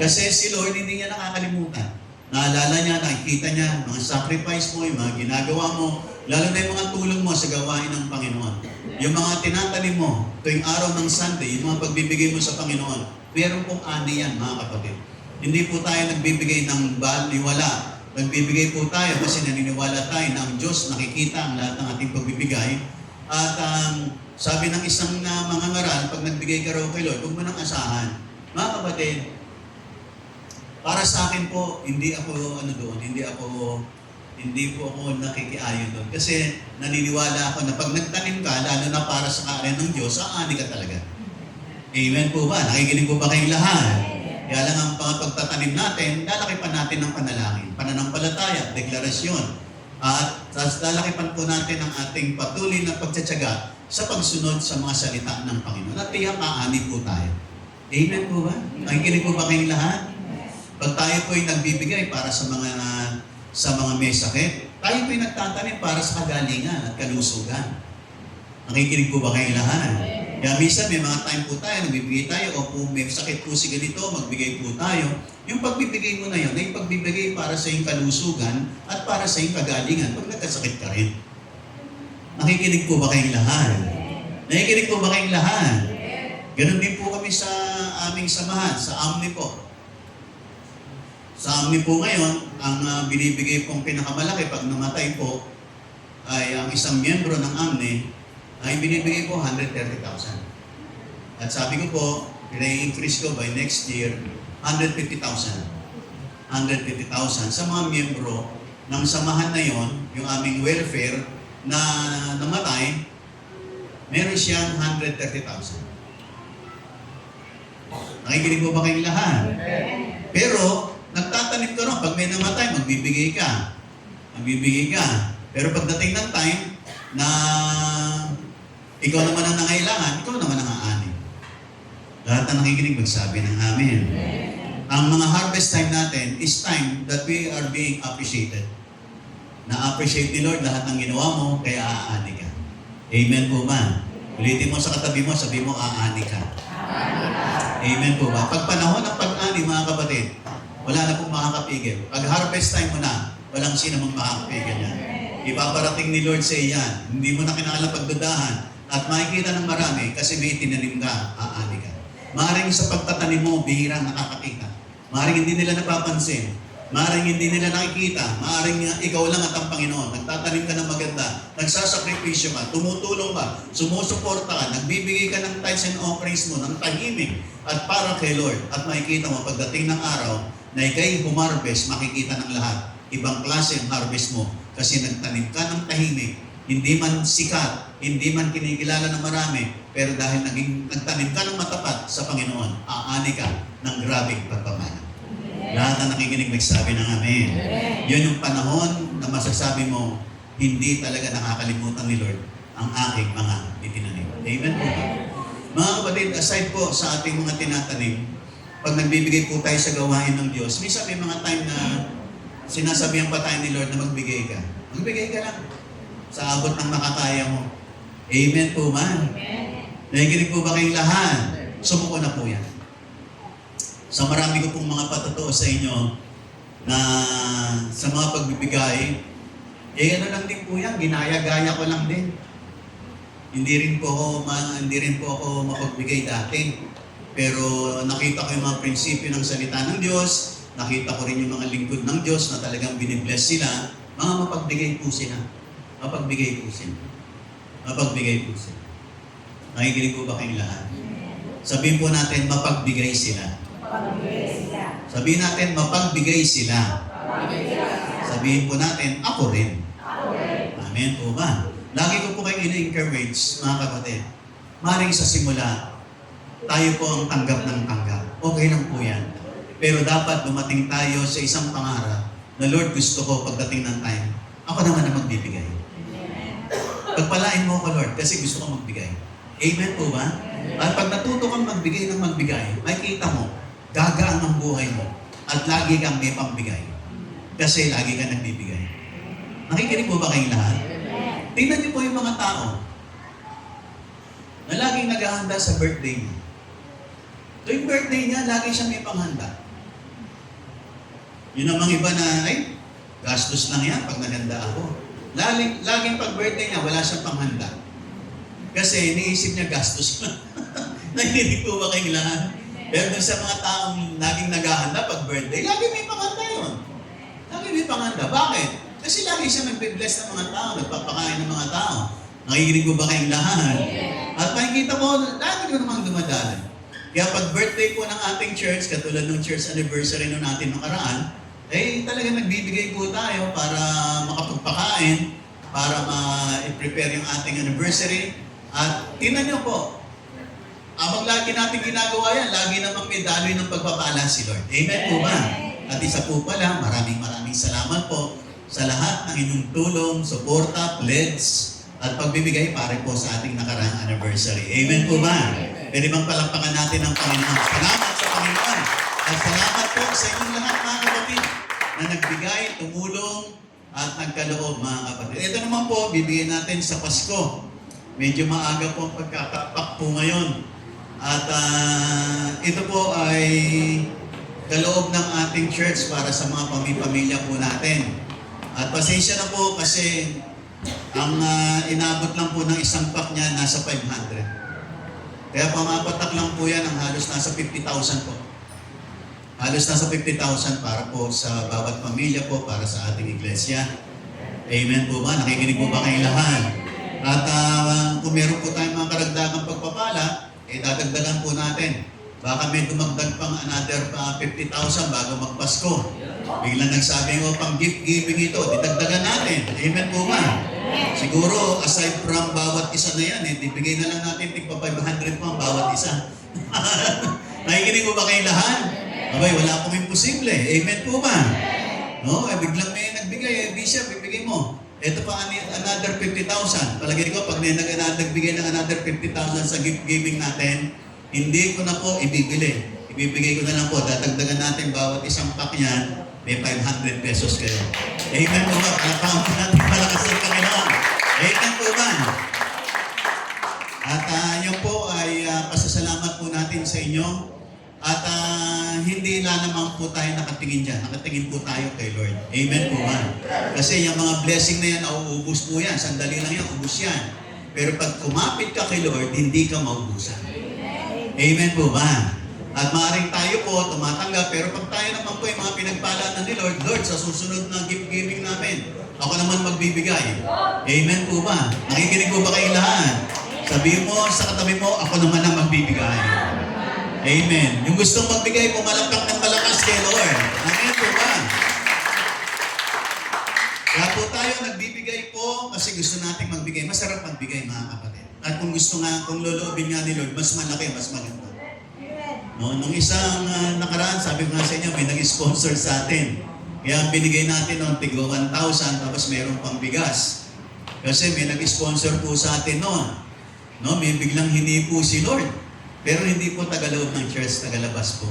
Kasi si Lord hindi niya nakakalimutan. Naalala niya, nakikita niya, mga sacrifice mo, yung mga ginagawa mo, lalo na yung mga tulong mo sa gawain ng Panginoon. Yung mga tinatanim mo, tuwing araw ng Sunday, yung mga pagbibigay mo sa Panginoon, meron pong ani yan, mga kapatid. Hindi po tayo nagbibigay ng baliwala. Nagbibigay po tayo kasi naniniwala tayo na ang Diyos nakikita ang lahat ng ating pagbibigay. At sabi ng isang mga ngaral, pag nagbigay ka raw kay Lord, huwag mo nang asahan. Mga kapatid, para sa akin po, hindi po ako nakikiayon doon. Kasi naniniwala ako na pag nagtanim ka, lalo na para sa kaarian ng Diyos, aani ka talaga. Amen po ba? Nakikinig po ba kayong lahat? Kaya lang ang pagtatanim natin, lalakipan natin ng panalangin, pananampalataya, deklarasyon. At lalakipan po natin ang ating patuloy na pagtsatsaga sa pagsunod sa mga salita ng Panginoon. At tiyak aani po tayo. Amen po ba? Nakikinig po ba kayong lahat? Pag tayo po'y nagbibigay para sa mga may sakit, tayo po'y nagtatanim para sa kagalingan at kalusugan. Nakikinig po ba kayong lahat? Kaya minsan may mga time po tayo, nagbibigay tayo, o kung may sakit po si ganito, magbigay po tayo. Yung pagbibigay mo na yun, ay pagbibigay para sa iyong kalusugan at para sa iyong kagalingan pag nagkasakit ka rin. Nakikinig po ba kayong lahat? Nakikinig po ba kayong lahat? Ganun din po kami sa aming samahan, sa AMNI po. Sa AMNI po ngayon, ang binibigay pong pinakamalaki pag namatay po ay ang isang miyembro ng AMNI ay binibigay po 130,000. At sabi ko po, pinai-increase ko by next year, 150,000. 150,000 sa mga miyembro ng samahan na yon, yung aming welfare na namatay, meron siyang 130,000. Nakikinig po ba kayong lahat? Pero, nagtatanim ka rin. Pag may namatay, magbibigay ka. Magbibigay ka. Pero pagdating ng time na ikaw naman ang nangailangan, ikaw naman ang aani. Lahat na nakikinig magsabi ng amen. Ang mga harvest time natin is time that we are being appreciated. Na-appreciate ni Lord lahat ng ginawa mo, kaya aani ka. Amen po ba? Ulitin mo sa katabi mo, sabi mo, aani ka. Amen po ba? Pag panahon ng pag-ani, mga kapatid, wala na pong makakapigil. Pag harvest time mo na, walang sino mong makakapigil yan. Ipaparating ni Lord sa iyan. Hindi mo na kinakailangan pagdudahan. At makikita ng marami kasi may itinanim ka, aani ka. Maaaring sa pagtatanim mo, bihirang nakakakita. Maaaring hindi nila napapansin. Maaaring hindi nila nakikita. Maaaring ikaw lang at ang Panginoon. Nagtatanim ka ng maganda. Nagsasakripisyo ka. Tumutulong ka. Sumusuporta ka. Nagbibigay ka ng tithes and offerings mo ng tahimik at para kay Lord. At makikita mo pagdating ng araw na ikay humarvest, makikita ng lahat. Ibang klase ang harvest mo kasi nagtanim ka ng tahimik. Hindi man sikat, hindi man kinikilala ng marami, pero dahil nagtanim ka ng matapat sa Panginoon, aani ka ng grabing pagpamana. Lahat na nakikinig magsabi ng amen. Yun yung panahon na masasabi mo, hindi talaga nakakalimutan ni Lord ang aking mga itinanim. Amen po. Mga kapatid, aside po sa ating mga tinatanim, pag nagbibigay po tayo sa gawain ng Diyos, minsan may mga time na sinasabihan pa tayo ni Lord na magbigay ka. Magbigay ka lang sa abot ng makakaya mo. Amen po man. Nakikinig po ba kayong lahat? Sumuko na po yan. Sa marami ko pong mga patotoo sa inyo na sa mga pagbibigay, ano lang din po yan, ginaya-gaya ko lang din. Hindi rin po ako mapagbigay dati. Pero nakita ko yung mga prinsipyo ng salita ng Diyos, nakita ko rin yung mga lingkod ng Diyos na talagang binibless sila, mga mapagbigay po sila. Mapagbigay po sila. Mapagbigay po sila. Nakikinig po ba kayong lahat? Sabihin po natin, mapagbigay sila. Sabihin natin, mapagbigay sila. Sabihin po natin, ako rin. Amen po ba? Lagi ko po kayong ina-encourage, mga kapatid. Maring sa simula, tayo po ang tanggap ng tanggap. Okay lang po yan. Pero dapat dumating tayo sa isang pangarap na Lord, gusto ko pagdating ng time, ako naman ang magbibigay. Pagpalain mo ako, Lord, kasi gusto ko magbigay. Amen po ba? At pag natuto kang magbigay ng magbigay, makikita mo, gagaan ang buhay mo at lagi kang may pambigay. Kasi lagi kang nagbibigay. Nakikinig po ba kayong lahat? Tingnan niyo po yung mga tao na laging naghahanda sa birthday niya. Tuwing birthday niya, lagi siya may panghanda. Yun namang iba na, ay, gastos lang yan pag naghanda ako. Laging pag birthday niya, wala siyang panghanda. Kasi iniisip niya gastos lang. Nakikinig po ba kayong lahat? Pero dun sa mga taong laging naghahanda pag birthday, lagi may panghanda yun. Lagi may panghanda. Bakit? Kasi lagi siya nagbe-bless ng mga tao, nagpapakain ng mga tao. Nakikinig po ba kayong lahat? At makikita mo, lagi ko namang dumadaan. Kaya pag birthday po ng ating church, katulad ng church anniversary nun natin nakaraan, eh talaga nagbibigay po tayo para makapagpakain, para ma-prepare yung ating anniversary. At tingnan niyo po, abang lagi natin ginagawa yan, lagi namang may daloy ng pagpapala si Lord. Amen po ba? At isa po pala, maraming salamat po sa lahat ng inyong tulong, suporta, pledge, at pagbibigay para po sa ating nakaraang anniversary. Amen po ba? Pwede bang palakpakan natin ang Panginoon? Salamat sa Panginoon. At salamat po sa inyong lahat mga kapatid na nagbigay, tumulong, at nagkaloob mga kapatid. Ito naman po, bibigyan natin sa Pasko. Medyo maaga po ang pagkakakpak po ngayon. At ito po ay kaloob ng ating church para sa mga pamilya po natin. At pasensya na po kasi ang inabot lang po ng isang pack niya nasa 500. Kaya pamapatak lang po yan ang halos nasa 50,000 po. Halos nasa 50,000 para po sa bawat pamilya po, para sa ating iglesia. Amen po ba? Nakikinig po ba kayong lahat? At kung meron po tayong mga karagdagang pagpapala, dadagdagan po natin. Baka may dumagdag pang another 50,000 bago magpasko. Biglang nagsabi ko, pang gift giving ito, didagdagan natin. Amen po ba? Siguro, aside from bawat isa na yan, ibigay na lang natin tigpa 500 po ang bawat isa. Nakikinig po ba kayong lahat? Abay, wala pong imposible. Amen po ba? No, biglang may nagbigay, Bishop, ibigay mo. Ito pa another 50,000. Palagay ko, pag may nagbigay ng another 50,000 sa gift giving natin, hindi ko na po ibibili. Ibibigay ko na lang po, dadagdagan natin bawat isang pack niyan, may 500 pesos kayo. Amen po ba? Palakpakan po natin malakas ng Panginoon. Amen po ba? At yun po ay pasasalamat po natin sa inyo. At hindi na naman po tayo nakatingin dyan. Nakatingin po tayo kay Lord. Amen po ba? Kasi yung mga blessing na yan, nauubos po yan. Sandali lang yan, ubos yan. Pero pag kumapit ka kay Lord, hindi ka maubusan. Amen po ba? At maaaring tayo po tumatanggap, pero pag tayo naman po yung mga pinagpala na ni Lord, Lord, sa susunod na gift giving namin, ako naman magbibigay. Amen po ba? Nakikinig po ba kayong lahat? Sabihin mo sa katabi mo, ako naman ang magbibigay. Amen. Yung gustong magbigay, pumalakpak ng malakas kay Lord. Amen po ba? Kaya po tayo nagbibigay po kasi gusto nating magbigay. Masarap magbigay mga kapatid. At kung gusto nga, kung loloobin nga ni Lord, mas malaki, mas maganda. No, nung isang nakaraan, sabi ko nga sa inyo, may nag-sponsor sa atin. Kaya binigay natin noon, tigwa 1,000, tapos mayroon pang bigas. Kasi may nag-sponsor po sa atin noon. No, may biglang hinipo si Lord. Pero hindi po tagaloob ng church, tagalabas po.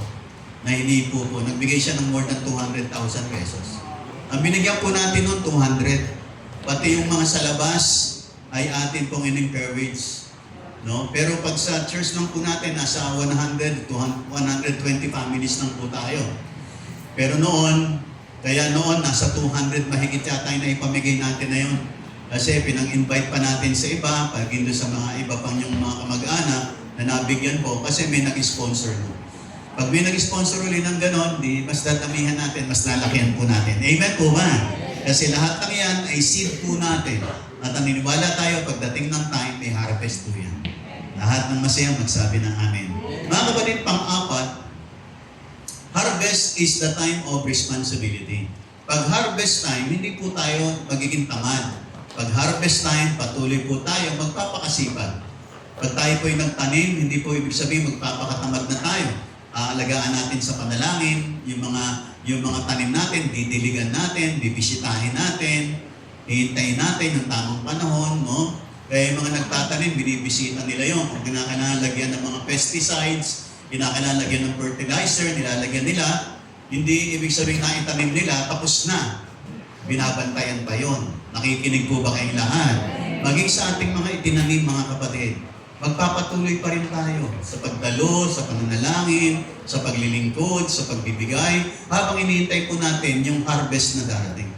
Na hinipo po. Nagbigay siya ng more than 200,000 pesos. Ang binigyan po natin noon, 200. Pati yung mga sa labas ay atin pong in-encourage. No? Pero pag sa church lang po natin, nasa 100 to 120 families lang po tayo. Pero noon, kaya noon, nasa 200 mahigit yata na ipamigay natin na yun. Kasi pinang-invite pa natin sa iba, pagin doon sa mga iba pang yung mga kamag-anak na nabigyan po kasi may nag-sponsor no. Pag may nag-sponsor ulit ng ganon, di mas dadamihan natin, mas lalakihan po natin. Amen po ba? Kasi lahat ng yan ay seed po natin. At ang niniwala tayo, pagdating ng time, may harvest po yan. Lahat ng masaya magsabi ng amen. Mga kapatid, pang-apat, harvest is the time of responsibility. Pag harvest time, hindi po tayo magiging tamad. Pag harvest time, patuloy po tayo magpapakasipag. Pag tayo po ay nagtanim, hindi po ibig sabihin magpapakatamad na tayo. aalagaan natin sa panalangin, yung mga tanim natin, didiligan natin, bibisitahin natin, hihintayin natin yung tamang panahon, no? Kaya yung mga nagtatanim, binibisita nila yon. Kung kinakailangan lagyan ng mga pesticides, kinakailangan lagyan ng fertilizer, nilalagyan nila, hindi ibig sabihin na itanim nila, tapos na. Binabantayan pa yon. Nakikinig po ba kayong lahat? Maging sa ating mga itinanim, mga kapatid, magpapatuloy pa rin tayo sa pagdalo, sa pananalangin, sa paglilingkod, sa pagbibigay, habang iniintay po natin yung harvest na darating.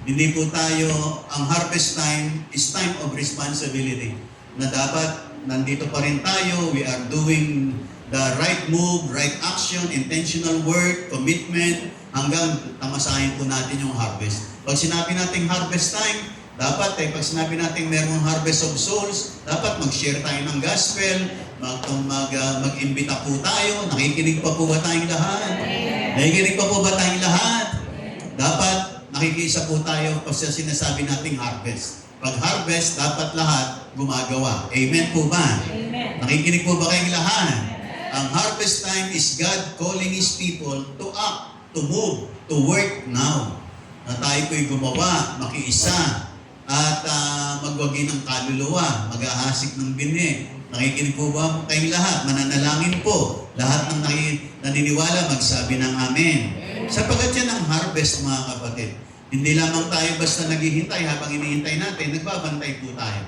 Hindi po tayo, ang harvest time is time of responsibility. Na dapat, nandito pa rin tayo, we are doing the right move, right action, intentional work, commitment, hanggang tamasahin po natin yung harvest. Pag sinabi natin harvest time, dapat pag sinabi natin merong harvest of souls, dapat mag-share tayo ng gospel, mag-imbita po tayo, nakikinig pa po ba tayong lahat? Nakikinig pa po ba tayong lahat? Dapat nakikisa po tayo sa sinasabi nating harvest. Pag harvest, dapat lahat gumagawa. Amen po ba? Amen. Nakikinig po ba kayong lahat? Ang harvest time is God calling His people to act, to move, to work now. Na tayo po'y gumawa, makiisa, at magwagi ng kaluluwa, mag-ahasik ng bini. Nakikinig po ba kayong lahat? Mananalangin po. Lahat ng naniniwala, magsabi ng amen. Sapagkat yan ang harvest, mga kapatid. Hindi lamang tayo basta naghihintay, habang hinihintay natin, nagbabantay po tayo.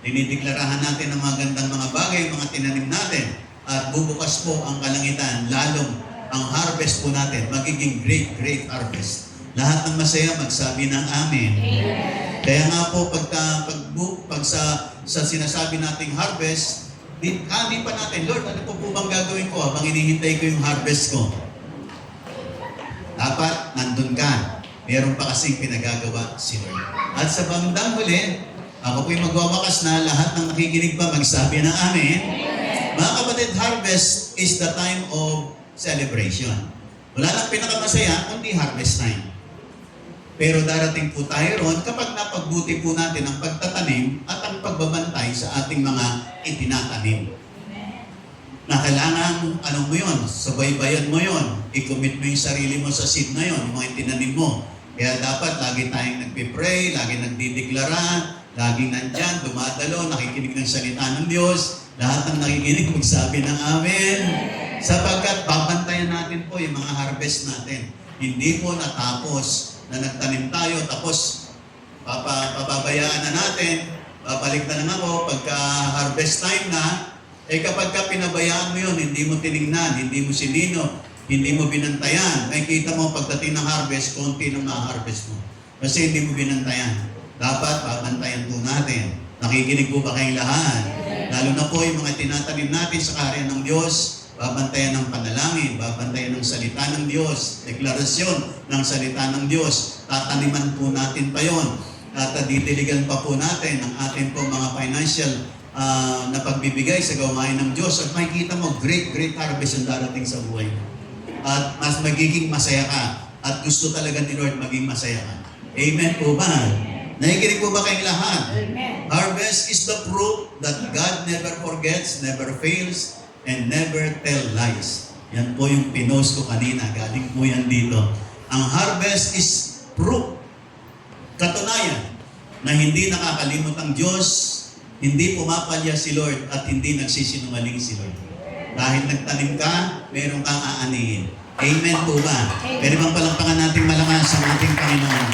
Dinideklaraan natin ang mga gandang mga bagay, mga tinanim natin, at bubukas po ang kalangitan, lalong ang harvest po natin, magiging great, great harvest. Lahat ng masaya, magsabi ng amen. Kaya nga po, pag sa sinasabi nating harvest, di pa natin, Lord, ano po bang gagawin ko habang hinihintay ko yung harvest ko? Dapat, nandun ka. Meron pa kasing pinagagawa si Lord. At sa bandang huli, ako po'y magwawakas na lahat ng nakikinig pa magsabi ng amen. Mga kapatid, harvest is the time of celebration. Wala nang pinakamasaya, kundi harvest time. Pero darating po tayo ron kapag napagbuti po natin ang pagtatanim at ang pagbabantay sa ating mga itinatanim. Na kailangan, ano mo yun, subaybayan mo yun, i-commit mo yung sarili mo sa seed na yun, yung mga itinanim mo. Kaya dapat lagi tayong nagpipray, lagi nagdideklara, laging nandyan, dumadalo, nakikinig ng salita ng Diyos, lahat ng nakikinig magsabi ng amen. Sapagkat babantayan natin po yung mga harvest natin. Hindi po natapos na nagtanim tayo, tapos papabayaan na natin, babalik na lang ako pagka harvest time na. Kapag ka pinabayaan mo yun, hindi mo tinignan, hindi mo sinino, hindi mo binantayan, makikita mo pagdating ng harvest, konti nang ma-harvest mo. Kasi hindi mo binantayan. Dapat babantayan po natin. Nakikinig po ba kayong lahat? Lalo na po yung mga tinatanim natin sa kaharian ng Diyos, babantayan ng panalangin, babantayan ng salita ng Diyos, deklarasyon ng salita ng Diyos, tataniman po natin pa yon, at didiligan pa po natin ang ating po mga financial na pagbibigay sa gawain ng Diyos, at makikita mo, great, great harvest ang darating sa buhay mo. At mas magiging masaya ka, at gusto talaga ni Lord maging masaya ka. Amen po ba? Nakikinig po ba kayong lahat? Amen. Harvest is the proof that God never forgets, never fails, and never tell lies. Yan po yung pinost ko kanina, galing po yan dito. Ang harvest is proof, katunayan, na hindi nakakalimot ang Diyos, hindi pumapalya si Lord, at hindi nagsisinungaling si Lord. Dahil nagtanim ka, meron kang aanihin. Amen po ba? Pwede bang palampakan natin malakas ang ating Panginoon?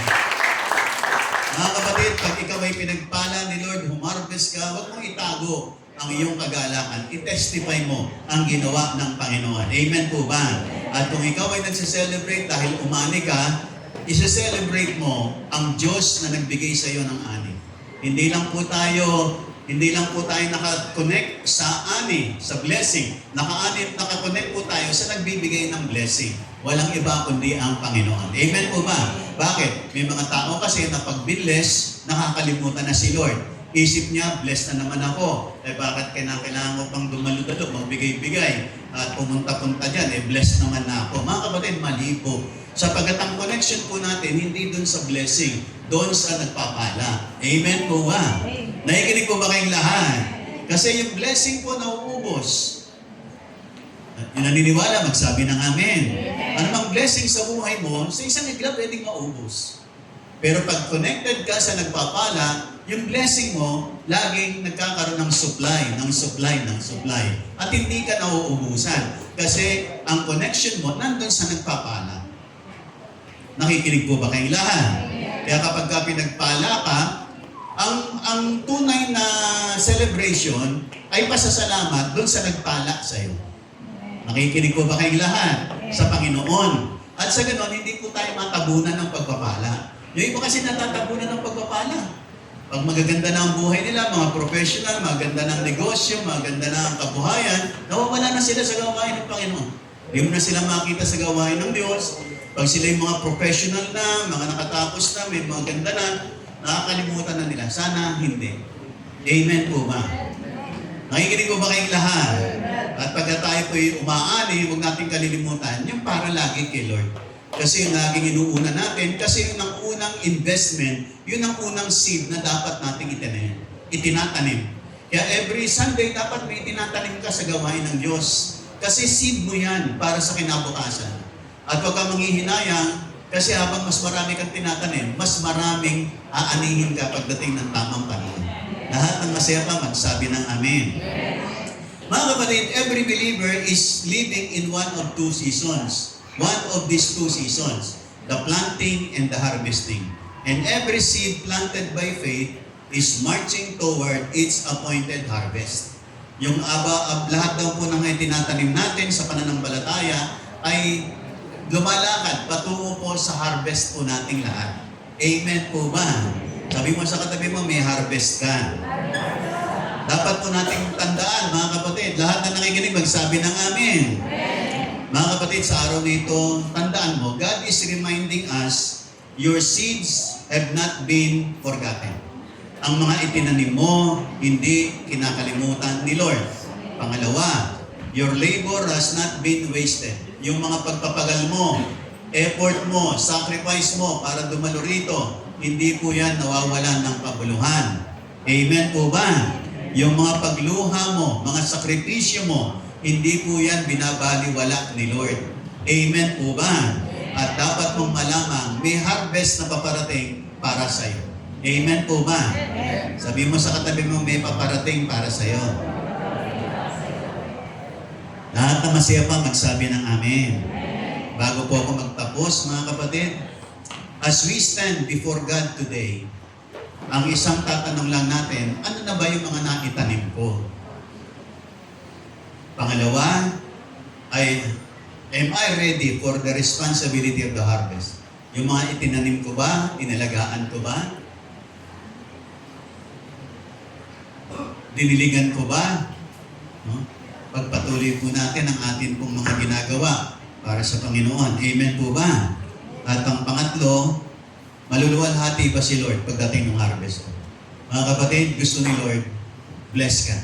Mga kapatid, pag ikaw ay pinagpala ni Lord, humarvest ka, huwag mong itago ang iyong kagalakan. I-testify mo ang ginawa ng Panginoon. Amen po ba? At kung ikaw ay nagse-celebrate dahil umani ka, isi-celebrate mo ang Diyos na nagbigay sa iyo ng ani. Hindi lang po tayo naka-connect sa ani, sa blessing. Naka-connect po tayo sa nagbibigay ng blessing. Walang iba kundi ang Panginoon. Amen po ba? Bakit? May mga tao kasi na pag-bless, nakakalimutan na si Lord. Isip niya, blessed na naman ako. Bakit kailangan ko pang dumalo-dalo, magbigay-bigay, at pumunta-punta dyan, blessed naman na ako. Mga kapatid, mali po. Sapagkat ang connection po natin, hindi dun sa blessing, doon sa nagpapala. Amen po ba? Nakikinig po ba kayong lahat? Kasi yung blessing po nauubos. Yung naniniwala, magsabi ng amen. Anumang blessing sa buhay mo, sa isang iglap pwedeng maubos. Pero pag connected ka sa nagpapala, yung blessing mo, laging nagkakaroon ng supply, ng supply, ng supply. At hindi ka nauubusan. Kasi ang connection mo, nandun sa nagpapala. Nakikinig po ba kayong lahat? Kaya kapag ka pinagpala ka, ang tunay na celebration ay pasasalamat doon sa nagpala sa iyo. Nakikinig po ba kayong lahat? Sa Panginoon. At sa ganon, hindi po tayo matabunan ng pagpapala. Yung iba kasi natatabunan ng pagpapala. Pag magaganda na ang buhay nila, mga professional, maganda ng negosyo, maganda na ang kabuhayan, nawawala na sila sa gawain ng Panginoon. Hindi mo na sila makita sa gawain ng Diyos. Pag sila yung mga professional na, mga nakatapos na, may mga ganda na, nakakalimutan na nila. Sana hindi. Amen po ba? Nakikinig po ba kayong lahat? At pagka tayo po'y umaani, huwag natin kalilimutan, yung para lagi kay Lord. Kasi yung laging inuuna natin, kasi yun ang unang investment, yun ang unang seed na dapat nating itinatanim. Kaya every Sunday, dapat may itinatanim ka sa gawain ng Diyos. Kasi seed mo yan para sa kinabukasan. At huwag kang manghihinayang, kasi habang mas marami kang tinatanim, mas maraming aanihin ka pagdating ng tamang panahon. Lahat ng masaya pa, magsabi ng amen. Mga kapatid, every believer is living in one of two seasons. One of these two seasons, the planting and the harvesting. And every seed planted by faith is marching toward its appointed harvest. Yung lahat daw po ng itinatanim natin sa pananampalataya ay lumalakad patungo po sa harvest po nating lahat. Amen po ba? Sabi mo sa katabi mo, may harvest ka. Dapat po nating tandaan, mga kapatid, lahat na nakikinig, magsabi ng amen. Mga kapatid, sa araw nito, tandaan mo, God is reminding us, your seeds have not been forgotten. Ang mga itinanim mo, hindi kinakalimutan ni Lord. Pangalawa, your labor has not been wasted. Yung mga pagpapagal mo, effort mo, sacrifice mo para dumalo rito, hindi po yan nawawalan ng kabuluhan. Amen po ba? Yung mga pagluha mo, mga sakripisyo mo, hindi po yan binabaliwala ni Lord. Amen po ba? At dapat mong malamang may harvest na paparating para sa iyo. Amen po ba? Sabi mo sa katabi mo, may paparating para sa iyo. Lahat na masaya pa, magsabi ng amen. Bago po ako magtapos, mga kapatid, as we stand before God today, ang isang tatanong lang natin, ano na ba yung mga naitanim ko? Pangalawa, am I ready for the responsibility of the harvest? Yung mga itinanim ko ba? Inalagaan ko ba? Diniligan ko ba? No? Pagpatuloy po natin ang atin pong mga ginagawa para sa Panginoon. Amen po ba? At ang pangatlo, maluluwalhati ba si Lord pagdating ng harvest ko? Mga kapatid, gusto ni Lord, bless ka.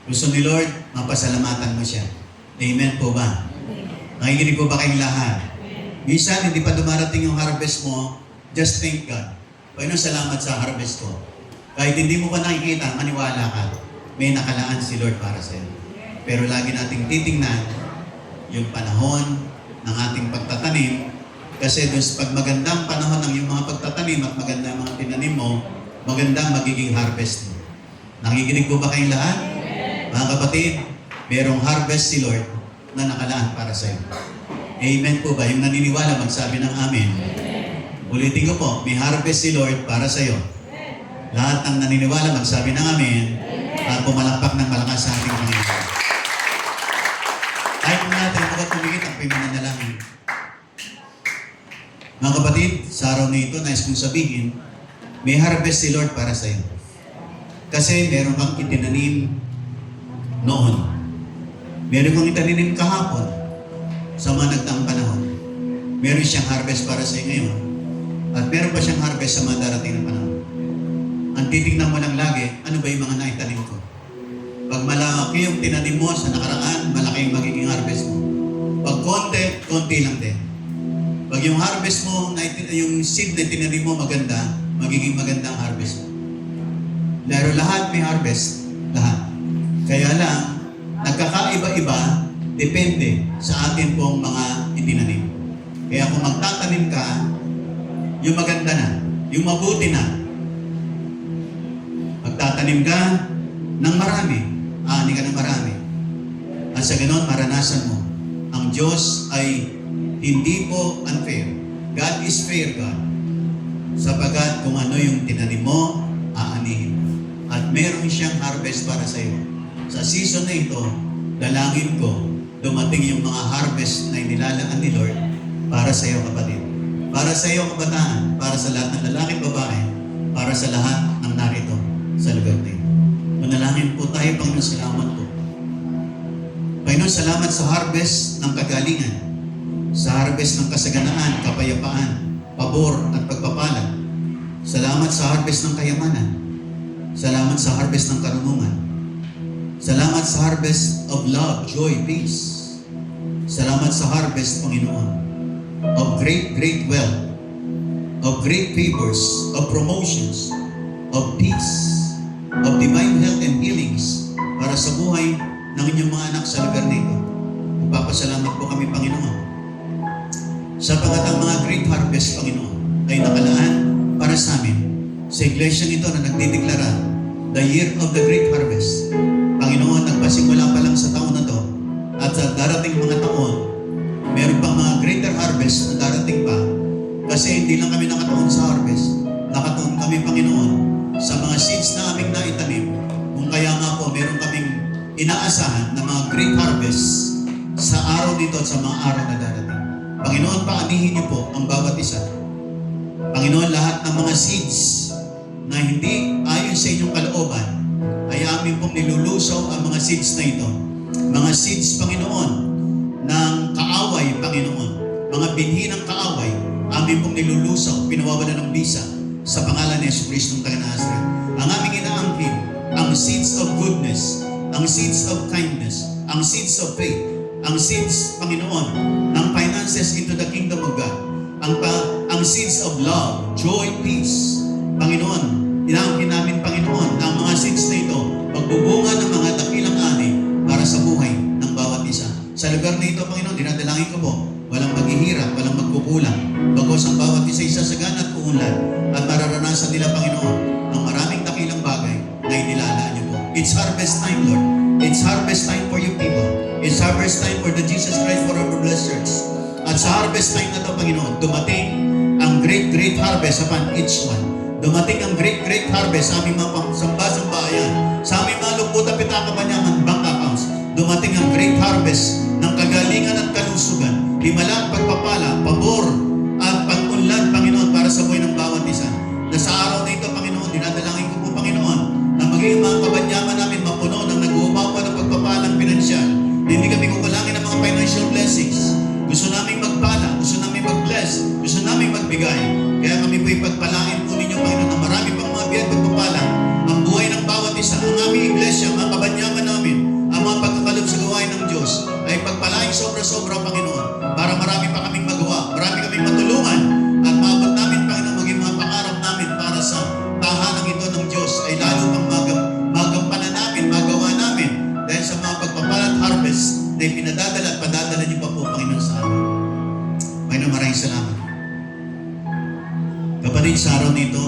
Gusto ni Lord, mapasalamatan mo siya. Amen po ba? Nakikinig po ba kayong lahat? Minsan, hindi pa dumarating yung harvest mo, just thank God. Panginoon, salamat sa harvest ko. Kahit hindi mo pa nakikita, maniwala ka. May nakalaan si Lord para sa iyo. Pero lagi nating titingnan yung panahon ng ating pagtatanim. Kasi pag magandang panahon ng yung mga pagtatanim at magandang mga tinanim mo, magandang magiging harvest mo. Nakikinig po ba kayong lahat? Mga kapatid, merong harvest si Lord na nakalaan para sa iyo. Amen po ba? Yung naniniwala, magsabi ng amen. Ulitin ko po, may harvest si Lord para sa iyo. Lahat ng naniniwala, magsabi ng amen. At pumalakpak ng malakas sa ating Panginoon. Kahit po natin, huwag tumigit ang pinananalangin. Mga kapatid, sa araw na ito, nais kong sabihin, may harvest si Lord para sa iyo. Kasi meron kang itinanim noon. Meron kang itinanim kahapon sa mga nagdaang panahon. Meron siyang harvest para sa iyo ngayon. At meron pa siyang harvest sa mga darating na panahon. Ang titignan mo lang lagi, ano ba yung mga naitanim ko? Pag malaki yung tinanim mo sa nakaraan, malaki yung magiging harvest mo. Pag konti, konti lang din. Pag yung harvest mo, yung seed na tinanim mo maganda, magiging maganda ang harvest mo. Pero lahat may harvest. Lahat. Kaya lang, nagkakaiba-iba, depende sa atin pong mga itinanim. Kaya kung magtatanim ka, yung maganda na, yung mabuti na, magtatanim ka ng marami, ani ka ng marami. At sa ganon, maranasan mo, ang Diyos ay hindi po unfair. God is fair God. Sapagkat kung ano yung tinanim mo, aanihin mo. At meron siyang harvest para sa iyo. Sa season na ito, dalangin ko, dumating yung mga harvest na inilalaan ni Lord para sa iyo, kapatid. Para sa iyo, kabataan. Para sa lahat ng lalaki at babae. Para sa lahat ng narito sa lugar na ito. Manalangin po tayo, Panginoon, salamat po. Panginoon, salamat sa harvest ng kagalingan. Sa harvest ng kasaganaan, kapayapaan, pabor at pagpapala. Salamat sa harvest ng kayamanan. Salamat sa harvest ng karunungan. Salamat sa harvest of love, joy, peace. Salamat sa harvest, Panginoon, of great wealth, of great favors, of promotions, of peace, of divine health and healings para sa buhay ng inyong mga anak sa lugar nito. Magpapasalamat po kami, Panginoon, sapagat ang mga great harvest, Panginoon, ay nakalaan para sa amin sa iglesia nito na nagdideklara the year of the great harvest. Panginoon, nagpasimula pa lang sa taon na to at sa darating mga taon, meron pang mga greater harvest na darating pa kasi hindi lang kami nakatuon sa harvest. Nakatuon kami, Panginoon, sa mga seeds na aming naitanim. Kung kaya nga po, meron kaming inaasahan na mga great harvest sa araw dito at sa mga araw na darating. Panginoon, paanihin niyo po ang bawat isa. Panginoon, lahat ng mga seeds na hindi ayon sa inyong kalooban, ay amin pong nilulusaw ang mga seeds na ito. Mga seeds, Panginoon, ng kaaway, Panginoon. Mga binhi ng kaaway, amin pong nilulusaw, pinawawala ng bisa sa pangalan ni Jesucristo ng taga-Nazaret. Ang aming inaangkin, ang seeds of goodness, ang seeds of kindness, ang seeds of faith, ang seeds, Panginoon, ng finances into the kingdom of God, ang seeds of love, joy, peace. Panginoon, inaangkin namin, Panginoon, na ang mga seeds na ito magbubunga ng mga dakilang ani para sa buhay ng bawat isa. Sa lugar na ito, Panginoon, dinadalangin ko po, walang maghihirap, walang magkukulang. Bagos ang bawat isa sa at uunlad at mararanasan nila, Panginoon, ang maraming dakilang bagay na inilalaan niyo po. It's harvest time, Lord. It's harvest time for you people. It's harvest time for the Jesus Christ for our blessed church. At sa harvest time na ito, Panginoon, dumating ang great harvest upon each one. Dumating ang great harvest sa aming mga sambayan, sa aming mga lungkot at pitakabanyaman bank accounts. Dumating ang great harvest ng kagalingan at kalusugan, himala at pagpapala, pabor at pag-unlad, Panginoon, para sa buhay ng bawat isa. Na sa araw na ito, Panginoon, dinadalangin ko po, Panginoon, na maging mga kabanyaman namin mapuno ng nag-uupaw pa ng pagpapalang pinansyal. Hindi kami kukulangin ng mga financial blessings. Gusto namin magpala, gusto namin mag-bless, gusto namin magbigay. Kaya kami po ipagpalain po ninyo, Panginoon, na marami pang mga biyat pagpapala ang buhay ng bawat isa. Ang aming iglesia, mga kabanyaman namin, ang mga pagkakalob sa gawain ng Diyos ay pagpalain sobra-sobra, Panginoon, para marami pa kaming magawa, marami kaming matulungan, at maabot namin, Panginoon, maging mga pangarap namin para sa tahanang ito ng Diyos ay lalo pang magampanan namin, magawa namin dahil sa mga pagpapala at harvest na pinadadala at padadala niyo pa po, Panginoon, sa amin. Panginoon, maraming salamat. Kapatid, sa araw nito,